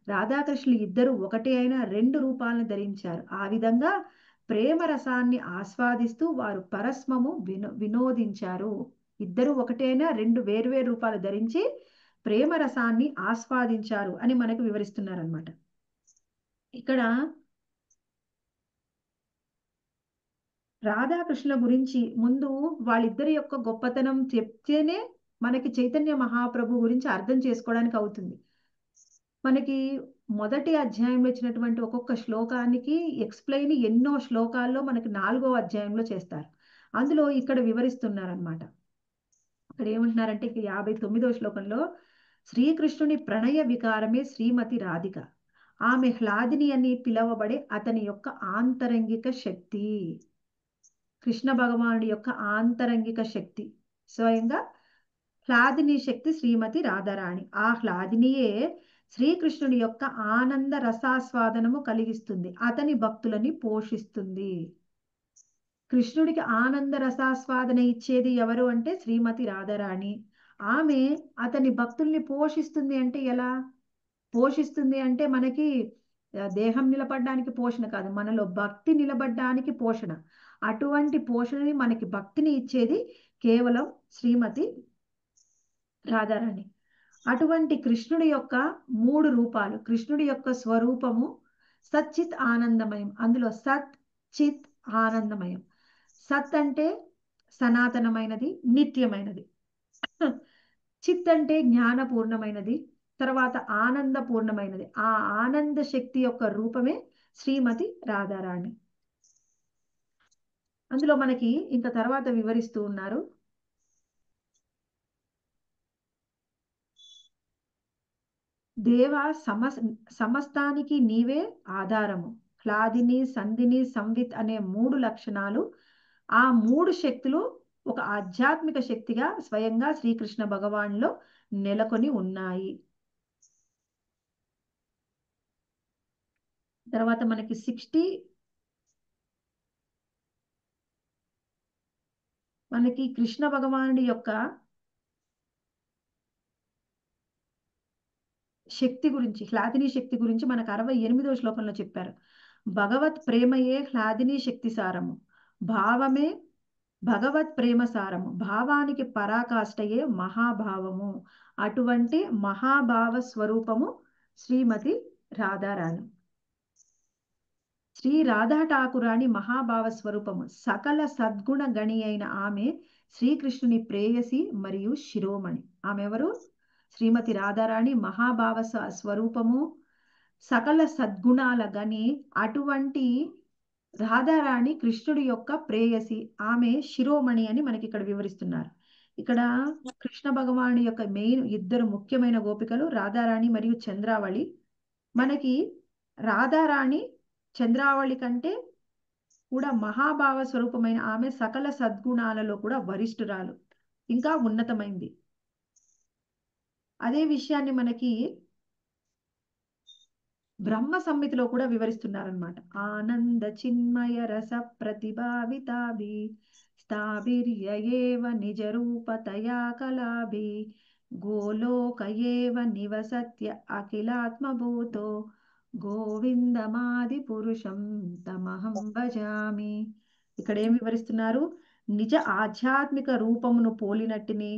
రాధాకృష్ణులు ఇద్దరు ఒకటే అయినా 2 రూపాలను ధరించారు. ఆ విధంగా ప్రేమ రసాన్ని ఆస్వాదిస్తూ వారు పరస్మము వినోదించారు. ఇద్దరు ఒకటే అయినా 2 వేర్వేరు రూపాలు ధరించి ప్రేమ రసాన్ని ఆస్వాదించారు అని మనకు వివరిస్తున్నారనమాట. ఇక్కడ రాధాకృష్ణుల గురించి ముందు వాళ్ళిద్దరి యొక్క గొప్పతనం చెప్తేనే మనకి చైతన్య మహాప్రభు గురించి అర్థం చేసుకోవడానికి అవుతుంది. మనకి మొదటి అధ్యాయంలో ఇచ్చినటువంటి ఒక్కొక్క శ్లోకానికి ఎక్స్ప్లెయిన్ ఎన్నో శ్లోకాల్లో మనకి 4వ అధ్యాయంలో చేస్తారు. అందులో ఇక్కడ వివరిస్తున్నారనమాట. అక్కడ ఏమంటున్నారంటే 59వ శ్లోకంలో శ్రీకృష్ణుని ప్రణయ వికారమే శ్రీమతి రాధిక, ఆమె హ్లాదిని అని పిలవబడే అతని యొక్క ఆంతరంగిక శక్తి. కృష్ణ భగవానుడి యొక్క ఆంతరంగిక శక్తి స్వయంగా హ్లాదిని శక్తి శ్రీమతి రాధారాణి. ఆ హ్లాదినియే శ్రీకృష్ణుడి యొక్క ఆనంద రసాస్వాదనము కలిగిస్తుంది, అతని భక్తులని పోషిస్తుంది. కృష్ణుడికి ఆనంద రసాస్వాదన ఇచ్చేది ఎవరు అంటే శ్రీమతి రాధారాణి. ఆమె అతని భక్తుల్ని పోషిస్తుంది. అంటే ఎలా పోషిస్తుంది అంటే మనకి దేహం నిలబడడానికి పోషణ కాదు, మనలో భక్తి నిలబడడానికి పోషణ. అటువంటి పోషణని మనకి భక్తిని ఇచ్చేది కేవలం శ్రీమతి రాధారాణి. అటువంటి కృష్ణుడి యొక్క 3 రూపాలు, కృష్ణుడి యొక్క స్వరూపము సచ్చిత్ ఆనందమయం. అందులో సత్ చిత్ ఆనందమయం. సత్ అంటే సనాతనమైనది, నిత్యమైనది. చిత్ అంటే జ్ఞానపూర్ణమైనది, తర్వాత ఆనందపూర్ణమైనది. ఆ ఆనంద శక్తి యొక్క రూపమే శ్రీమతి రాధారాణి. అందులో మనకి ఇంకా తర్వాత వివరిస్తూ ఉన్నారు. దేవ సమస్తానికి నీవే ఆధారము. హ్లాదిని, సంధిని, సంవిత్ అనే 3 లక్షణాలు, ఆ 3 శక్తులు ఒక ఆధ్యాత్మిక శక్తిగా స్వయంగా శ్రీకృష్ణ భగవాన్లో నెలకొని ఉన్నాయి. తర్వాత మనకి మనకి కృష్ణ భగవానుడి యొక్క శక్తి గురించి, హ్లాదిని శక్తి గురించి మనకు 68వ శ్లోకంలో చెప్పారు. భగవత్ ప్రేమయే హ్లాదిని శక్తి సారము, భావమే భగవత్ ప్రేమ సారము, భావానికి పరాకాష్ఠయే మహాభావము. అటువంటి మహాభావ స్వరూపము శ్రీమతి రాధారాణి. శ్రీ రాధా ఠాకురాణి మహాభావ స్వరూపము. సకల సద్గుణ గణి అయిన ఆమె శ్రీకృష్ణుని ప్రేయసి మరియు శిరోమణి. ఆమె ఎవరు? శ్రీమతి రాధారాణి మహాభావ స్వరూపము, సకల సద్గుణాల గని. అటువంటి రాధారాణి కృష్ణుడి యొక్క ప్రేయసి, ఆమె శిరోమణి అని మనకి ఇక్కడ వివరిస్తున్నారు. ఇక్కడ కృష్ణ భగవాను యొక్క మెయిన్ ఇద్దరు ముఖ్యమైన గోపికలు రాధారాణి మరియు చంద్రావళి. మనకి రాధారాణి చంద్రావళి కంటే కూడా మహాభావ స్వరూపమైన ఆమె సకల సద్గుణాలలో కూడా వరిష్ఠురాలు, ఇంకా ఉన్నతమైంది. అదే విషయాన్ని మనకి బ్రహ్మ సంహితలో కూడా వివరిస్తున్నారనమాట. ఆనంద చిన్మయ రస ప్రతిభావితాభి స్థాభిర్యేవ నిజ రూపతయా కలాభి గోలోకయేవ నివసత్య అఖిలాత్మభూతో గోవిందమాది పురుషం తమహం భజామి. ఇక్కడ ఏం వివరిస్తున్నారు? నిజ ఆధ్యాత్మిక రూపమును పోలినట్టుని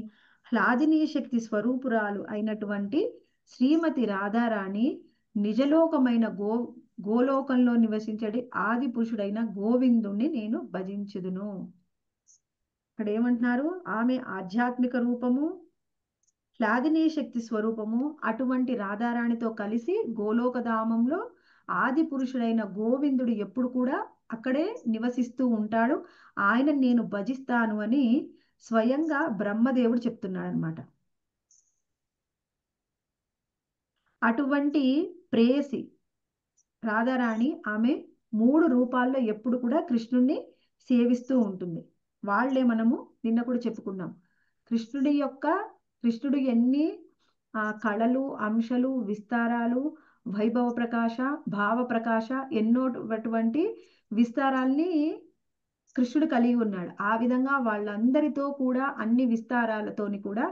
హ్లాదినీ శక్తి స్వరూపురాలు అయినటువంటి శ్రీమతి రాధారాణి నిజలోకమైన గోలోకంలో నివసించడి ఆది పురుషుడైన గోవిందుణ్ణి నేను భజించుదును. ఇక్కడ ఏమంటున్నారు? ఆమె ఆధ్యాత్మిక రూపము, హ్లాదినీ శక్తి స్వరూపము. అటువంటి రాధారాణితో కలిసి గోలోకధామంలో ఆది పురుషుడైన గోవిందుడు ఎప్పుడు కూడా అక్కడే నివసిస్తూ ఉంటాడు. ఆయన నేను భజిస్తాను అని స్వయంగా బ్రహ్మదేవుడు చెప్తున్నాడు అనమాట. అటువంటి ప్రేయసి రాధారాణి ఆమె 3 రూపాల్లో ఎప్పుడు కూడా కృష్ణుణ్ణి సేవిస్తూ ఉంటుంది. వాళ్లే మనము నిన్న కూడా చెప్పుకున్నాం. కృష్ణుడు ఎన్ని కళలు, అంశాలు, విస్తారాలు, వైభవ ప్రకాశ, భావ ప్రకాశ, ఎన్నోటువంటి విస్తారాల్ని కృష్ణుడు కలిగి ఉన్నాడు. ఆ విధంగా వాళ్ళందరితో కూడా అన్ని విస్తారాలతోని కూడా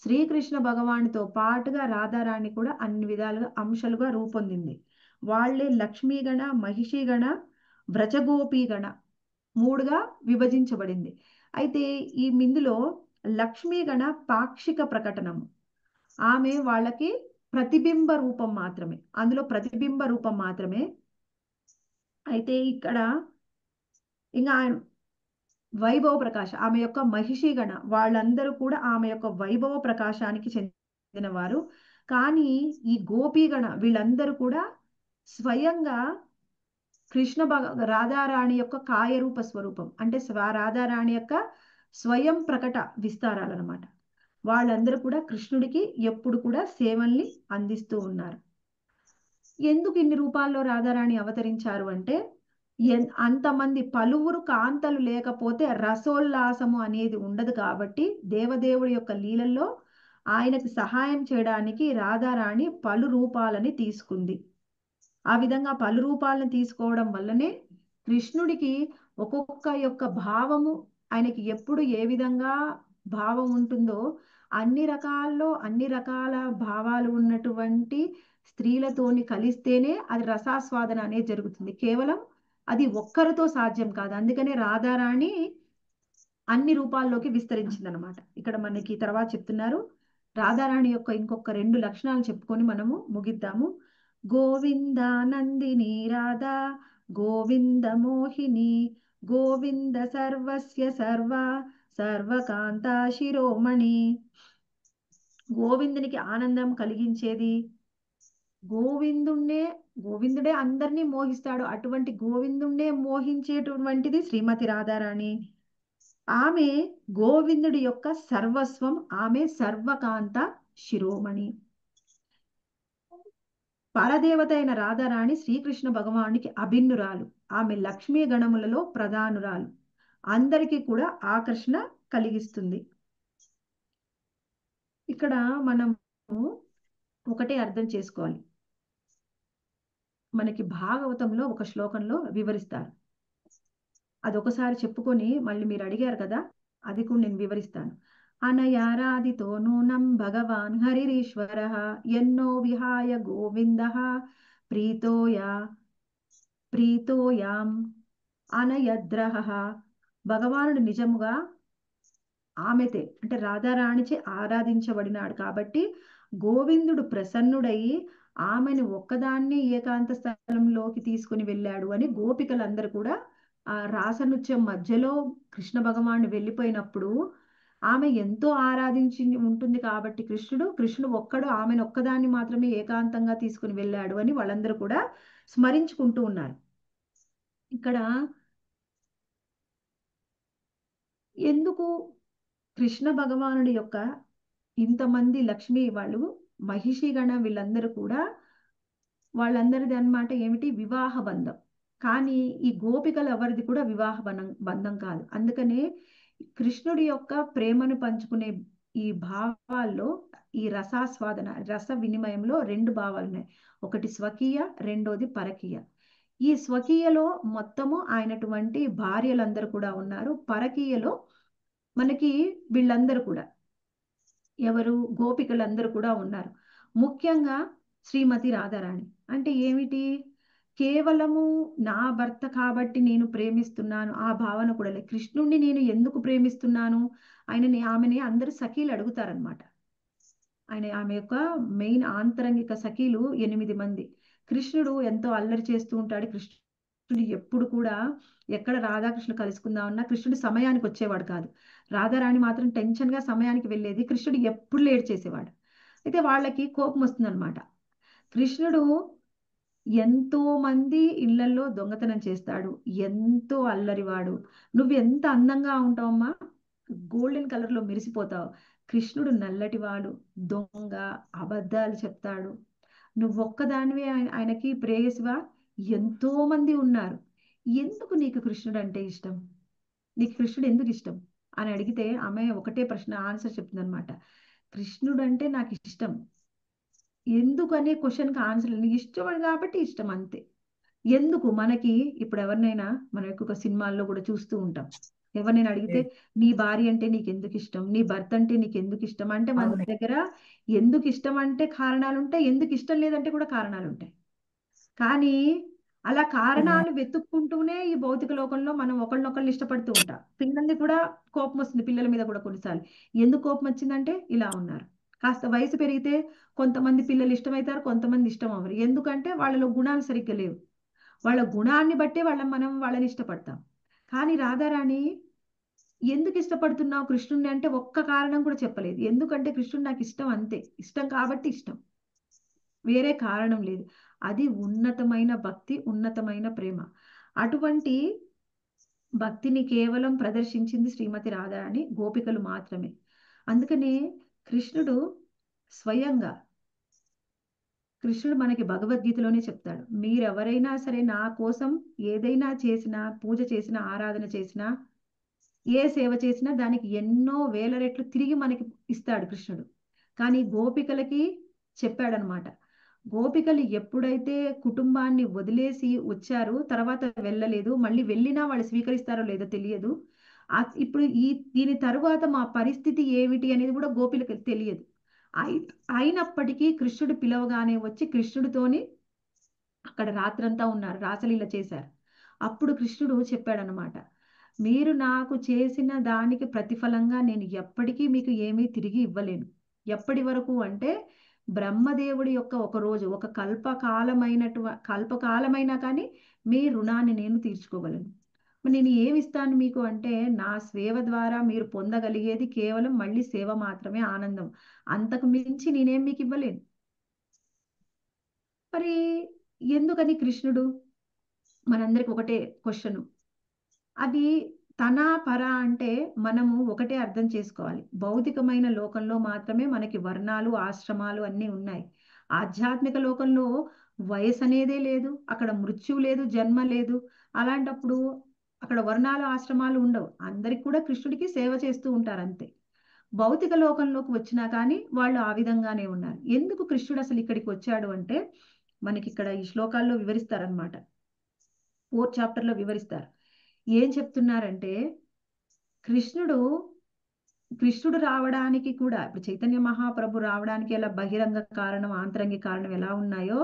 శ్రీకృష్ణ భగవానుతో పాటుగా రాధారాణి కూడా అన్ని విధాలుగా అంశాలుగా రూపొందింది. వాళ్లే లక్ష్మీగణ, మహిషిగణ, వ్రజగోపీగణ 3గా విభజించబడింది. అయితే ఈ ఇందులో లక్ష్మీగణ పాక్షిక ప్రకటనము. ఆమె వాళ్ళకి ప్రతిబింబ రూపం మాత్రమే, అందులో ప్రతిబింబ రూపం మాత్రమే. అయితే ఇక్కడ ఇంకా వైభవ ప్రకాశ, ఆమె యొక్క మహిషిగణ వాళ్ళందరూ కూడా ఆమె యొక్క వైభవ ప్రకాశానికి చెందినవారు. కానీ ఈ గోపీగణ వీళ్ళందరూ కూడా స్వయంగా రాధారాణి యొక్క కాయరూప స్వరూపం, అంటే రాధారాణి యొక్క స్వయం ప్రకట విస్తారాలన్నమాట. వాళ్ళందరూ కూడా కృష్ణుడికి ఎప్పుడు కూడా సేవల్ని అందిస్తూ ఉన్నారు. ఎందుకు ఇన్ని రూపాల్లో రాధారాణి అవతరించారు అంటే, అంతమంది పలువురు కాంతలు లేకపోతే రసోల్లాసము అనేది ఉండదు. కాబట్టి దేవదేవుడి యొక్క లీలల్లో ఆయనకు సహాయం చేయడానికి రాధారాణి పలు రూపాలని తీసుకుంది. ఆ విధంగా పలు రూపాలను తీసుకోవడం వల్లనే కృష్ణుడికి ఒక్కొక్క యొక్క భావము, ఆయనకి ఎప్పుడు ఏ విధంగా భావం ఉంటుందో అన్ని రకాల భావాలు ఉన్నటువంటి స్త్రీలతోని కలిస్తేనే అది రసాస్వాదన అనేది జరుగుతుంది. కేవలం అది ఒక్కరితో సాధ్యం కాదు. అందుకనే రాధారాణి అన్ని రూపాల్లోకి విస్తరించిందనమాట. ఇక్కడ మనకి తర్వాత చెప్తున్నారు. రాధారాణి యొక్క ఇంకొక 2 లక్షణాలు చెప్పుకొని మనము ముగిద్దాము. గోవింద నందిని రాధా, గోవింద మోహిని, గోవింద సర్వస్య సర్వకాంత శిరోమణి. గోవిందునికి ఆనందం కలిగించేది, గోవిందుడే అందరినీ మోహిస్తాడు. అటువంటి గోవిందుణ్ణే మోహించేటువంటిది శ్రీమతి రాధారాణి. ఆమె గోవిందుడి యొక్క సర్వస్వం, ఆమె సర్వకాంత శిరోమణి. పరదేవత అయిన రాధారాణి శ్రీకృష్ణ భగవానునికి అభిన్నురాలు. ఆమె లక్ష్మీ గణములలో ప్రధానురాలు, అందరికీ కూడా ఆకర్షణ కలిగిస్తుంది. ఇక్కడ మనము ఒకటే అర్థం చేసుకోవాలి. మనకి భాగవతంలో ఒక శ్లోకంలో వివరిస్తారు. అదొకసారి చెప్పుకొని మళ్ళీ మీరు అడిగారు కదా, అది కూడా నేను వివరిస్తాను. అనయారాదితో నూనం భగవాన్ హరిరీశ్వర ఎన్నో విహాయ గోవింద ప్రీతోయాం అనయద్రహ భగవానుడు నిజముగా ఆమెతే అంటే రాధారాణిచే ఆరాధించబడినాడు కాబట్టి గోవిందుడు ప్రసన్నుడయి ఆమెను ఒక్కదాన్ని ఏకాంత స్థలంలోకి తీసుకుని వెళ్ళాడు అని గోపికలందరూ కూడా ఆ రాసనృత్యం మధ్యలో కృష్ణ భగవానుడు వెళ్ళిపోయినప్పుడు ఆమె ఎంతో ఆరాధించి ఉంటుంది కాబట్టి కృష్ణుడు ఒక్కడు ఆమెను ఒక్కదాన్ని మాత్రమే ఏకాంతంగా తీసుకుని వెళ్ళాడు అని వాళ్ళందరూ కూడా స్మరించుకుంటూ ఉన్నారు. ఇక్కడ ఎందుకు కృష్ణ భగవానుడి యొక్క ఇంతమంది లక్ష్మి వాళ్ళు మహిషిగణ వీళ్ళందరూ కూడా వాళ్ళందరిది అన్నమాట ఏమిటి వివాహ బంధం. కానీ ఈ గోపికలు ఎవరిది కూడా వివాహ బంధం కాదు. అందుకనే కృష్ణుడి యొక్క ప్రేమను పంచుకునే ఈ భావాల్లో ఈ రసాస్వాదన రస వినిమయంలో రెండు భావాలు ఉన్నాయి. ఒకటి స్వకీయ, రెండోది పరకీయ. ఈ స్వకీయలో మొత్తము ఆయనటువంటి భార్యలందరూ కూడా ఉన్నారు. పరకీయలో మనకి వీళ్ళందరూ కూడా ఎవరు గోపికలందరూ కూడా ఉన్నారు. ముఖ్యంగా శ్రీమతి రాధారాణి అంటే ఏమిటి, కేవలము నా భర్త కాబట్టి నేను ప్రేమిస్తున్నాను ఆ భావన కూడా లేదు. కృష్ణుణ్ణి నేను ఎందుకు ప్రేమిస్తున్నాను ఆమెని అందరూ సఖీలు అడుగుతారనమాట. ఆమె యొక్క మెయిన్ ఆంతరంగిక సఖీలు 8 మంది. కృష్ణుడు ఎంతో అల్లరి చేస్తూ ఉంటాడు. కృష్ణుడు ఎప్పుడు కూడా ఎక్కడ రాధాకృష్ణుడు కలుసుకుందామన్నా కృష్ణుడు సమయానికి వచ్చేవాడు కాదు. రాధారాణి మాత్రం టెన్షన్ గా సమయానికి వెళ్ళేది. కృష్ణుడు ఎప్పుడు లేట్ చేసేవాడు. అయితే వాళ్ళకి కోపం వస్తుందన్నమాట. కృష్ణుడు ఎంతో మంది ఇళ్లలో దొంగతనం చేస్తాడు, ఎంతో అల్లరివాడు. నువ్వు ఎంత అందంగా ఉంటావమ్మా, గోల్డెన్ కలర్ లో మెరిసిపోతావు. కృష్ణుడు నల్లటివాడు, దొంగ, అబద్ధాలు చెప్తాడు. నువ్వొక్కదానివే ఆయనకి ప్రేయసివా, ఎంతో మంది ఉన్నారు. ఎందుకు నీకు కృష్ణుడు అంటే ఇష్టం, నీకు కృష్ణుడు ఎందుకు ఇష్టం అని అడిగితే ఆమె ఒకటే ప్రశ్న ఆన్సర్ చెప్తుంది అనమాట. కృష్ణుడు అంటే నాకు ఇష్టం. ఎందుకు అనే క్వశ్చన్కి ఆన్సర్ నీకు ఇష్టం కాబట్టి ఇష్టం, అంతే. ఎందుకు మనకి ఇప్పుడు ఎవరినైనా మనం ఎక్కువ సినిమాల్లో కూడా చూస్తూ ఉంటాం. ఎవరినైనా అడిగితే నీ భార్య అంటే నీకు ఎందుకు ఇష్టం, నీ భర్త అంటే నీకు ఎందుకు ఇష్టం అంటే మన దగ్గర ఎందుకు ఇష్టం అంటే కారణాలు ఉంటాయి, ఎందుకు ఇష్టం లేదంటే కూడా కారణాలు ఉంటాయి. కానీ అలా కారణాలు వెతుక్కుంటూనే ఈ భౌతిక లోకంలో మనం ఒకళ్ళనొకళ్ళు ఇష్టపడుతూ ఉంటాం. పిల్లల్ని కూడా కోపం వస్తుంది, పిల్లల మీద కూడా కొన్నిసార్లు. ఎందుకు కోపం వచ్చిందంటే ఇలా ఉన్నారు. కాస్త వయసు పెరిగితే కొంతమంది పిల్లలు ఇష్టమవుతారు, కొంతమంది ఇష్టం అవ్వరు. ఎందుకంటే వాళ్ళలో గుణాలు సరిగ్గా లేవు. వాళ్ళ గుణాన్ని బట్టే వాళ్ళని ఇష్టపడతాం. కానీ రాధారాణి ఎందుకు ఇష్టపడుతున్నావు కృష్ణుడిని అంటే ఒక్క కారణం కూడా చెప్పలేదు. ఎందుకంటే కృష్ణుడు నాకు ఇష్టం, అంతే. ఇష్టం కాబట్టి ఇష్టం, వేరే కారణం లేదు. అది ఉన్నతమైన భక్తి, ఉన్నతమైన ప్రేమ. అటువంటి భక్తిని కేవలం ప్రదర్శించింది శ్రీమతి రాధారాణి, గోపికలు మాత్రమే. అందుకనే కృష్ణుడు స్వయంగా మనకి భగవద్గీతలోనే చెప్తాడు, మీరెవరైనా సరే నా కోసం ఏదైనా చేసినా, పూజ చేసినా, ఆరాధన చేసినా, ఏ సేవ చేసినా దానికి ఎన్నో వేల రెట్లు తిరిగి మనకి ఇస్తాడు కృష్ణుడు. కానీ గోపికలకి చెప్పాడనమాట. గోపికలు ఎప్పుడైతే కుటుంబాన్ని వదిలేసి వచ్చారు, తర్వాత వెళ్ళలేదు, మళ్ళీ వెళ్ళినా వాళ్ళు స్వీకరిస్తారో లేదో తెలియదు. ఇప్పుడు దీని తరువాత మా పరిస్థితి ఏమిటి అనేది కూడా గోపికలకు తెలియదు. అయినప్పటికీ కృష్ణుడు పిలవగానే వచ్చి కృష్ణుడితోని అక్కడ రాత్రంతా ఉన్నారు, రాసలీల చేశారు. అప్పుడు కృష్ణుడు చెప్పాడనమాట, మీరు నాకు చేసిన దానికి ప్రతిఫలంగా నేను ఎప్పటికీ మీకు ఏమీ తిరిగి ఇవ్వలేను. ఎప్పటి వరకు అంటే బ్రహ్మదేవుడి యొక్క ఒక రోజు, ఒక కల్పకాలమైనా కానీ మీ రుణాన్ని నేను తీర్చుకోగలను. నేను ఏమి ఇస్తాను మీకు అంటే నా సేవ ద్వారా మీరు పొందగలిగేది కేవలం మళ్ళీ సేవ మాత్రమే, ఆనందం. అంతకు మించి నేనేం మీకు ఇవ్వలేను. మరి ఎందుకని కృష్ణుడు, మనందరికి ఒకటే క్వశ్చన్, అది తన పర అంటే మనము ఒకటే అర్థం చేసుకోవాలి. భౌతికమైన లోకంలో మాత్రమే మనకి వర్ణాలు, ఆశ్రమాలు అన్నీ ఉన్నాయి. ఆధ్యాత్మిక లోకంలో వయసు అనేదే లేదు, అక్కడ మృత్యువు లేదు, జన్మ లేదు. అలాంటప్పుడు అక్కడ వర్ణాలు, ఆశ్రమాలు ఉండవు. అందరికి కూడా కృష్ణుడికి సేవ చేస్తూ ఉంటారు, అంతే. భౌతిక లోకంలోకి వచ్చినా కానీ వాళ్ళు ఆ విధంగానే ఉన్నారు. ఎందుకు కృష్ణుడు అసలు ఇక్కడికి వచ్చాడు అంటే మనకి ఇక్కడ ఈ శ్లోకాల్లో వివరిస్తారనమాట. 4th చాప్టర్లో వివరిస్తారు. ఏం చెప్తున్నారంటే కృష్ణుడు రావడానికి కూడా, ఇప్పుడు చైతన్య మహాప్రభు రావడానికి ఎలా బహిరంగ కారణం, ఆంతరంగిక కారణం ఎలా ఉన్నాయో,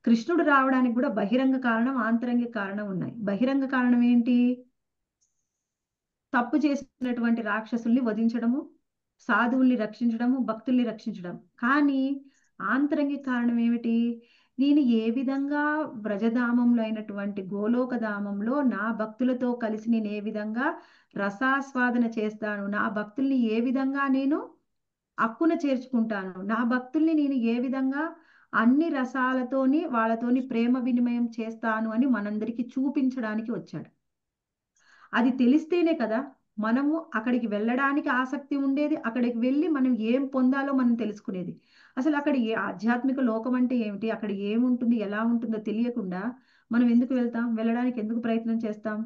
కృష్ణుడు రావడానికి కూడా బహిరంగ కారణం, ఆంతరంగిక కారణం ఉన్నాయి. బహిరంగ కారణం ఏంటి, తప్పు చేసినటువంటి రాక్షసుల్ని వధించడము, సాధువుల్ని రక్షించడము, భక్తుల్ని రక్షించడం. కానీ ఆంతరంగిక కారణం ఏమిటి? నేను ఏ విధంగా వ్రజధామంలో అయినటువంటి గోలోకధామంలో నా భక్తులతో కలిసి నేను ఏ విధంగా రసాస్వాదన చేస్తాను, నా భక్తుల్ని ఏ విధంగా నేను అక్కున చేర్చుకుంటాను, నా భక్తుల్ని నేను ఏ విధంగా అన్ని రసాలతోని వాళ్ళతోని ప్రేమ వినిమయం చేస్తాను అని మనందరికీ చూపించడానికి వచ్చాడు. అది తెలిస్తేనే కదా మనము అక్కడికి వెళ్ళడానికి ఆసక్తి ఉండేది, అక్కడికి వెళ్ళి మనం ఏం పొందాలో మనం తెలుసుకునేది. అసలు అక్కడ ఏ ఆధ్యాత్మిక లోకం అంటే ఏమిటి, అక్కడ ఏముంటుంది, ఎలా ఉంటుందో తెలియకుండా మనం ఎందుకు వెళ్తాం, వెళ్ళడానికి ఎందుకు ప్రయత్నం చేస్తాం?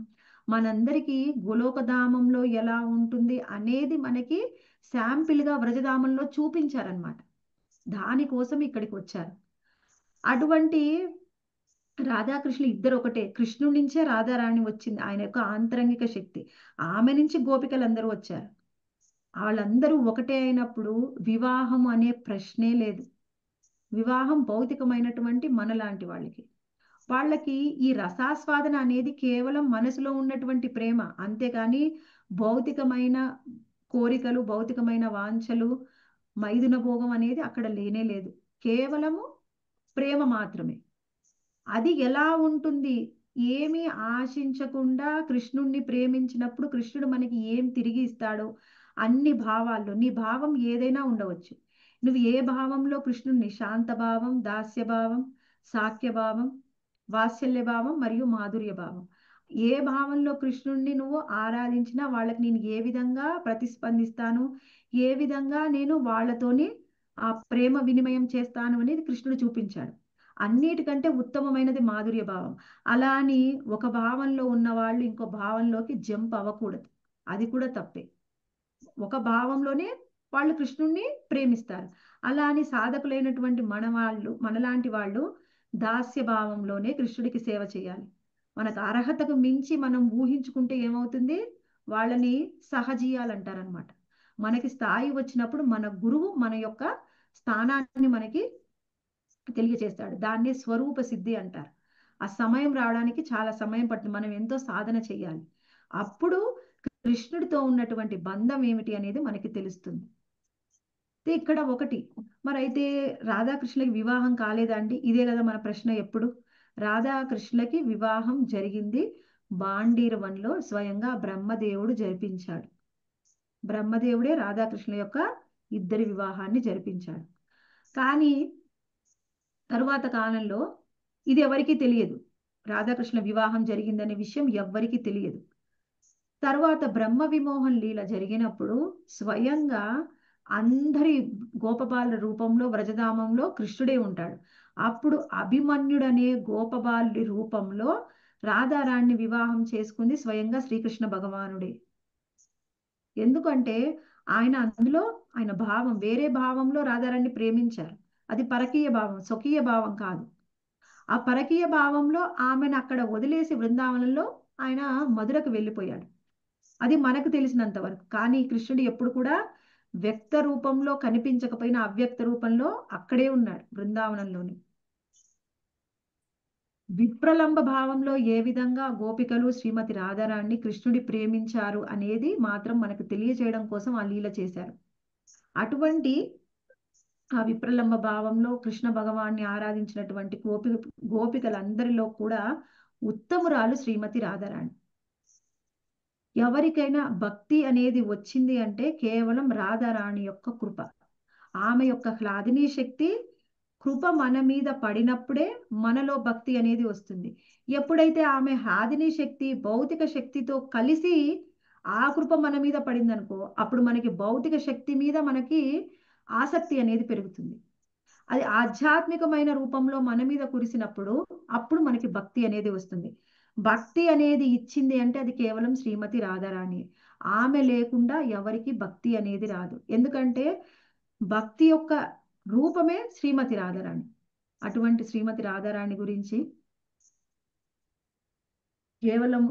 మనందరికీ గోలోకధామంలో ఎలా ఉంటుంది అనేది మనకి శాంపిల్గా వ్రజధామంలో చూపించారనమాట. దానికోసం ఇక్కడికి వచ్చారు. అటువంటి రాధాకృష్ణులు ఇద్దరు ఒకటే. కృష్ణుడి నుంచే రాధారాణి వచ్చింది, ఆయన యొక్క ఆంతరంగిక శక్తి. ఆమె నుంచి గోపికలందరూ వచ్చారు. వాళ్ళందరూ ఒకటే అయినప్పుడు వివాహం అనే ప్రశ్నే లేదు. వివాహం భౌతికమైనటువంటి మనలాంటి వాళ్ళకి ఈ రసాస్వాదన అనేది కేవలం మనసులో ఉన్నటువంటి ప్రేమ, అంతేకాని భౌతికమైన కోరికలు, భౌతికమైన వాంఛలు, మైదున భోగం అనేది అక్కడ లేనే లేదు. కేవలము ప్రేమ మాత్రమే. అది ఎలా ఉంటుంది? ఏమీ ఆశించకుండా కృష్ణుణ్ణి ప్రేమించినప్పుడు కృష్ణుడు మనకి ఏం తిరిగి ఇస్తాడో అన్ని భావాల్లో, నీ భావం ఏదైనా ఉండవచ్చు. నువ్వు ఏ భావంలో కృష్ణుణ్ణి, శాంత భావం, దాస్య భావం, సాఖ్య భావం, వాత్సల్య భావం మరియు మాధుర్య భావం, ఏ భావంలో కృష్ణుణ్ణి నువ్వు ఆరాధించినా వాళ్ళకి నేను ఏ విధంగా ప్రతిస్పందిస్తాను, ఏ విధంగా నేను వాళ్ళతోని ఆ ప్రేమ వినిమయం చేస్తాను అనేది కృష్ణుడు చూపించాడు. అన్నిటికంటే ఉత్తమమైనది మాధుర్య భావం. అలా అని ఒక భావంలో ఉన్న వాళ్ళు ఇంకో భావంలోకి జంప్ అవ్వకూడదు, అది కూడా తప్పే. ఒక భావంలోనే వాళ్ళు కృష్ణుణ్ణి ప్రేమిస్తారు. అలా అని సాధకులైనటువంటి మనలాంటి వాళ్ళు దాస్య భావంలోనే కృష్ణుడికి సేవ చేయాలి. మనకు అర్హతకు మించి మనం ఊహించుకుంటే ఏమవుతుంది? వాళ్ళని సహజీయాలంటారనమాట. మనకి స్థాయి వచ్చినప్పుడు మన గురువు మన యొక్క స్థానాన్ని మనకి తెలియజేస్తాడు. దాన్నే స్వరూప సిద్ధి అంటారు. ఆ సమయం రావడానికి చాలా సమయం పడుతుంది, మనం ఎంతో సాధన చేయాలి. అప్పుడు కృష్ణుడితో ఉన్నటువంటి బంధం ఏమిటి అనేది మనకి తెలుస్తుంది. ఇక్కడ ఒకటి, మరి అయితే రాధాకృష్ణులకి వివాహం కాలేదా అండి? ఇదే కదా మన ప్రశ్న ఎప్పుడు. రాధాకృష్ణులకి వివాహం జరిగింది. బాండీరవన్లో స్వయంగా బ్రహ్మదేవుడు జరిపించాడు. బ్రహ్మదేవుడే రాధాకృష్ణుల యొక్క ఇద్దరి వివాహాన్ని జరిపించాడు. కానీ తరువాత కాలంలో ఇది ఎవరికీ తెలియదు, రాధాకృష్ణ వివాహం జరిగిందనే విషయం ఎవ్వరికీ తెలియదు. తర్వాత బ్రహ్మ విమోహన్ లీల జరిగినప్పుడు స్వయంగా అందరి గోపబాల రూపంలో వ్రజధామంలో కృష్ణుడే ఉంటాడు. అప్పుడు అభిమన్యుడనే గోపబాలుడి రూపంలో రాధారాణ్ణి వివాహం చేసుకుంది స్వయంగా శ్రీకృష్ణ భగవానుడే. ఎందుకంటే అందులో ఆయన భావం వేరే భావంలో రాధారాణ్ణి ప్రేమించారు. అది పరకీయ భావం, స్వకీయ భావం కాదు. ఆ పరకీయ భావంలో ఆమెను అక్కడ వదిలేసి బృందావనంలో ఆయన మధురకు వెళ్ళిపోయాడు. అది మనకు తెలిసినంత వరకు. కానీ కృష్ణుడు ఎప్పుడు కూడా వ్యక్త రూపంలో కనిపించకపోయినా అవ్యక్త రూపంలో అక్కడే ఉన్నాడు బృందావనంలోని. విప్రలంబ భావంలో ఏ విధంగా గోపికలు శ్రీమతి రాధారాణ్ణి కృష్ణుడి ప్రేమించారు అనేది మాత్రం మనకు తెలియజేయడం కోసం ఆ లీల చేశారు. అటువంటి ఆ విప్రలంబ భావంలో కృష్ణ భగవాన్ని ఆరాధించినటువంటి గోపికలందరిలో కూడా ఉత్తమురాలు శ్రీమతి రాధారాణి. ఎవరికైనా భక్తి అనేది వచ్చింది అంటే కేవలం రాధారాణి యొక్క కృప, ఆమె యొక్క హ్లాదిని శక్తి కృప మన మీద పడినప్పుడే మనలో భక్తి అనేది వస్తుంది. ఎప్పుడైతే ఆమె హ్లాదిని శక్తి భౌతిక శక్తితో కలిసి ఆ కృప మన మీద పడిందనుకో, అప్పుడు మనకి భౌతిక శక్తి మీద మనకి ఆసక్తి అనేది పెరుగుతుంది. అది ఆధ్యాత్మికమైన రూపంలో మన మీద కురిసినప్పుడు అప్పుడు మనకి భక్తి అనేది వస్తుంది. భక్తి అనేది ఇచ్చింది అంటే అది కేవలం శ్రీమతి రాధారాణి. ఆమె లేకుండా ఎవరికి భక్తి అనేది రాదు. ఎందుకంటే భక్తి యొక్క రూపమే శ్రీమతి రాధారాణి. అటువంటి శ్రీమతి రాధారాణి గురించి కేవలం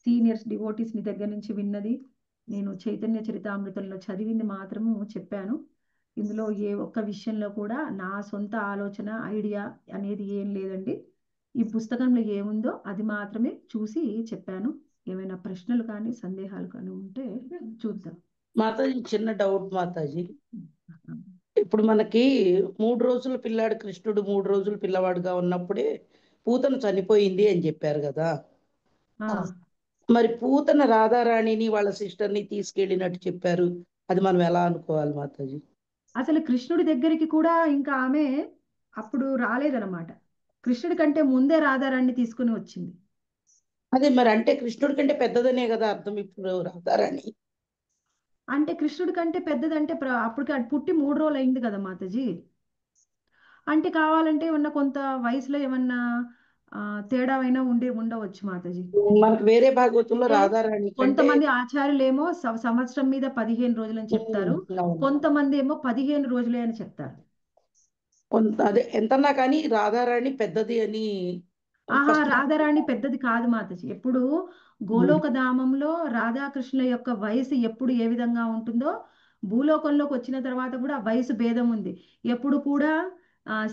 సీనియర్స్ డివోటీస్ ని దగ్గర నుంచి విన్నది, నేను చైతన్య చరితామృతంలో చదివింది మాత్రము చెప్పాను. ఇందులో ఏ ఒక్క విషయంలో కూడా నా సొంత ఆలోచన ఐడియా అనేది ఏం లేదండి. ఈ పుస్తకంలో ఏముందో అది మాత్రమే చూసి చెప్పాను. ఏమైనా ప్రశ్నలు కానీ సందేహాలు కానీ ఉంటే చూద్దాం. మాతాజీ చిన్న డౌట్ మాతాజీ. ఇప్పుడు మనకి 3 రోజుల పిల్లాడు కృష్ణుడు 3 రోజుల పిల్లవాడుగా ఉన్నప్పుడే పూతన చనిపోయింది అని చెప్పారు కదా. ఆ, మరి పూతన రాధారాణిని వాళ్ళ సిస్టర్ని తీసుకెళ్ళినట్టు చెప్పారు. అది మనం ఎలా అనుకోవాలి మాతాజీ? అసలు కృష్ణుడి దగ్గరికి కూడా ఇంకా ఆమె అప్పుడు రాలేదన్నమాట. కృష్ణుడి కంటే ముందే రాధారాణి తీసుకుని వచ్చింది. అదే మరి అంటే కృష్ణుడి కంటే పెద్దదనే కదా అర్థం ఇప్పుడు రాధారాణి. అంటే కృష్ణుడి కంటే పెద్దదంటే అప్పటికి అది పుట్టి 3 రోజులు అయింది కదా మాతాజీ. అంటే కావాలంటే ఉన్న కొంత వయసులో ఏమన్నా తేడా అయినా ఉండవచ్చు మాతాజీ. మనకు వేరే భాగవతంలో అంటే రాధారాణి కంటే కొంతమంది ఆచార్యులేమో సంవత్సరం మీద 15 రోజులు అని చెప్తారు. అవును. కొంతమంది ఏమో 15 రోజులే అని చెప్తారు. కొంత అదే ఎంతన్నా కానీ రాధారాణి పెద్దది అని ఆహా, first రాధారాణి పెద్దది కాదు మాతాజీ. ఎప్పుడు గోలోకధామంలో రాధాకృష్ణుల యొక్క వయసు ఎప్పుడు ఏ విధంగా ఉంటుందో భూలోకంలోకి వచ్చిన తర్వాత కూడా వయసు భేదం ఉంది. ఎప్పుడు కూడా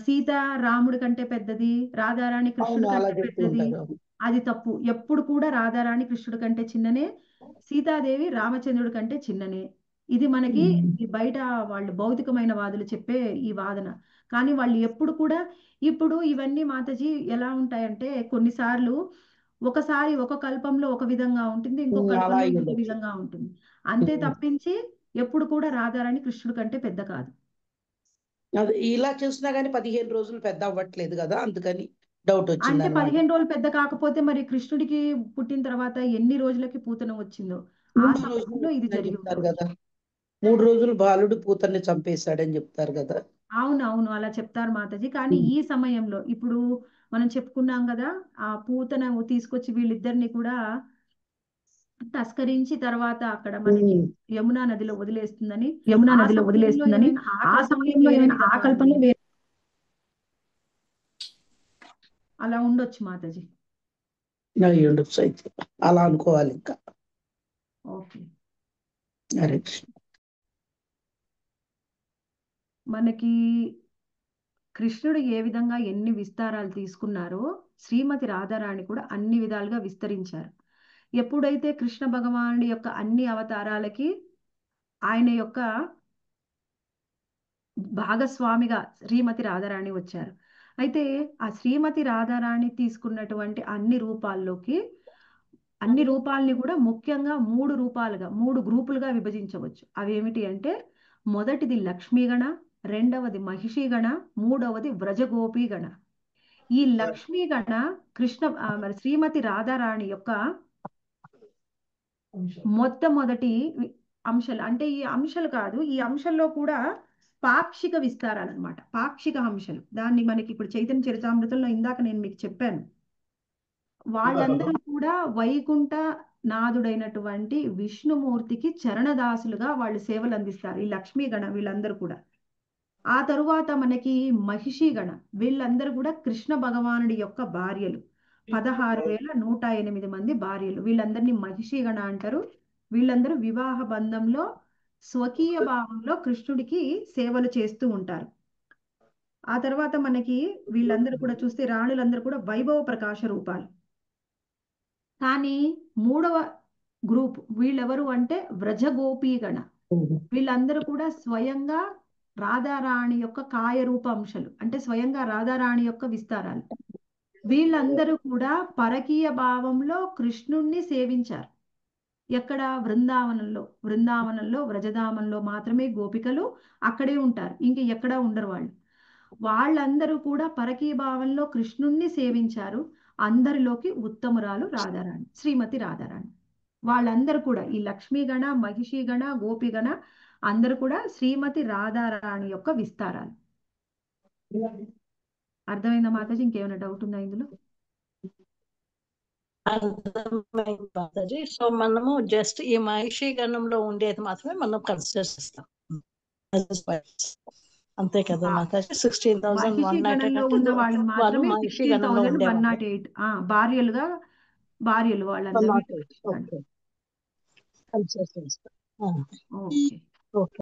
సీత రాముడి కంటే పెద్దది, రాధారాణి కృష్ణుడి అవును అలా కంటే చెప్తూ పెద్దది. ఉంటారు. అది తప్పు. ఎప్పుడు కూడా రాధారాణి కృష్ణుడి కంటే చిన్ననే, సీతాదేవి రామచంద్రుడి కంటే చిన్ననే. ఇది మనకి ఈ బయట వాళ్ళు భౌతికమైన వాదులు చెప్పే ఈ వాదన. కానీ వాళ్ళు ఎప్పుడు కూడా ఇప్పుడు ఇవన్నీ మాతాజీ ఎలా ఉంటాయంటే కొన్నిసార్లు ఒకసారి ఒక కల్పంలో ఒక విధంగా ఉంటుంది, ఇంకో అలా కల్పంలో అయి ఇంకొక ఉండొచ్చు. విధంగా ఉంటుంది. అంతే తప్పించి ఎప్పుడు కూడా రాధారాణి కృష్ణుడి కంటే పెద్ద కాదు. అది ఇలా చూసినా గానీ 15 రోజులు పెద్ద అవ్వట్లేదు కదా, అందుకని డౌట్ వచ్చింది అంటే అనమాట. 15 రోజులు పెద్ద కాకపోతే మరి కృష్ణుడికి పుట్టిన తర్వాత ఎన్ని రోజులకి పూతన వచ్చిందో ఆ 3 రోజులు సమయంలో ఇది అని జరిగి చెప్తారు ఉండవచ్చు. కదా. 3 రోజులు బాలుడు పూతన్ని చంపేశాడని చెప్తారు కదా. అవునవును, అలా చెప్తారు మాతాజీ. కానీ ఈ సమయంలో ఇప్పుడు మనం చెప్పుకున్నాం కదా, ఆ పూతన తీసుకొచ్చి వీళ్ళిద్దరిని కూడా తస్కరించి తర్వాత అక్కడ మనకి యమునా నదిలో వదిలేస్తుందని. యమునా ఆ నదిలో సమయంలో వదిలేస్తుందని ఏమైనా ఆ ఆ కల్పంలో సమయంలో వేరే ఏమైనా ఆ విధంగా కల్పంలో ఉంది. అలా ఉండొచ్చు మాతాజీ. అయి ఉండొచ్చు అయితే. అలా అనుకోవాలి ఇంకా. ఓకే. హరే మనకి కృష్ణుడు ఏ విధంగా ఎన్ని విస్తారాలు తీసుకున్నారో శ్రీమతి రాధారాణి కూడా అన్ని విధాలుగా విస్తరించారు. ఎప్పుడైతే కృష్ణ భగవానుడి యొక్క అన్ని అవతారాలకి ఆయన యొక్క భాగస్వామిగా శ్రీమతి రాధారాణి వచ్చారు. అయితే ఆ శ్రీమతి రాధారాణి తీసుకున్నటువంటి అన్ని రూపాలని కూడా ముఖ్యంగా 3 రూపాలుగా 3 గ్రూపులుగా విభజించవచ్చు. అవేమిటి అంటే మొదటిది లక్ష్మీగణ, రెండవది మహిషీగణ, మూడవది వ్రజగోపీగణ. ఈ లక్ష్మీగణ మరి శ్రీమతి రాధారాణి యొక్క మొట్టమొదటి అంశాలు. అంటే ఈ అంశాలు కాదు, ఈ అంశంలో కూడా పాక్షిక విస్తారాలు అన్నమాట. పాక్షిక అంశాలు. దాన్ని మనకి ఇప్పుడు చైతన్య చరితామృతంలో ఇందాక నేను మీకు చెప్పాను. వాళ్ళందరూ కూడా వైకుంఠ నాథుడైనటువంటి విష్ణుమూర్తికి చరణదాసులుగా వాళ్ళు సేవలు అందిస్తారు, ఈ లక్ష్మీగణ వీళ్ళందరూ కూడా. ఆ తరువాత మనకి మహిషీగణ, వీళ్ళందరూ కూడా కృష్ణ భగవానుడి యొక్క భార్యలు. 16,108 మంది భార్యలు. వీళ్ళందరినీ మహిషీగణ అంటారు. వీళ్ళందరూ వివాహ బంధంలో స్వకీయ భావంలో కృష్ణుడికి సేవలు చేస్తూ ఉంటారు. ఆ తర్వాత మనకి వీళ్ళందరూ కూడా చూస్తే రాణులందరూ కూడా వైభవ ప్రకాశ రూపాలు. కానీ 3వ గ్రూప్ వీళ్ళెవరు అంటే వ్రజగోపీగణ. వీళ్ళందరూ కూడా స్వయంగా రాధారాణి యొక్క కాయరూప అంశాలు, అంటే స్వయంగా రాధారాణి యొక్క విస్తారాలు. వీళ్ళందరూ కూడా పరకీయ భావంలో కృష్ణుణ్ణి సేవించారు. ఎక్కడ? బృందావనంలో వ్రజధామంలో మాత్రమే గోపికలు అక్కడే ఉంటారు, ఇంక ఎక్కడా ఉండరు వాళ్ళు. వాళ్ళందరూ కూడా పరకీయ భావంలో కృష్ణుణ్ణి సేవించారు. అందరిలోకి ఉత్తమురాలు రాధారాణి, శ్రీమతి రాధారాణి. వాళ్ళందరూ కూడా ఈ లక్ష్మీగణ, మహిషీగణ, గోపిగణ అందరూ కూడా శ్రీమతి రాధారాణి యొక్క విస్తారాలు. అర్థమైందా మాతాజీ? ఇంకేమైనా డౌట్ ఉందా ఇందులో? అర్థమైంది మాతాజీ. సో మనము జస్ట్ ఈ మహిషి గణంలో ఉండేది మాత్రమే మనం కన్సిడర్ చేస్తాం, అంతే కదా మాతాజీ? మహిషి 16,198 గణంలో అంటే ఉన్న వాళ్ళని వాళ్ళు మాత్రమే మహిషి గణంలో ఉండేవాళ్ళు. 16,108 భార్యలు వాళ్ళందరూ. ఓకే, కన్సిడర్ చేస్తాం. ఓకే. ఓకే.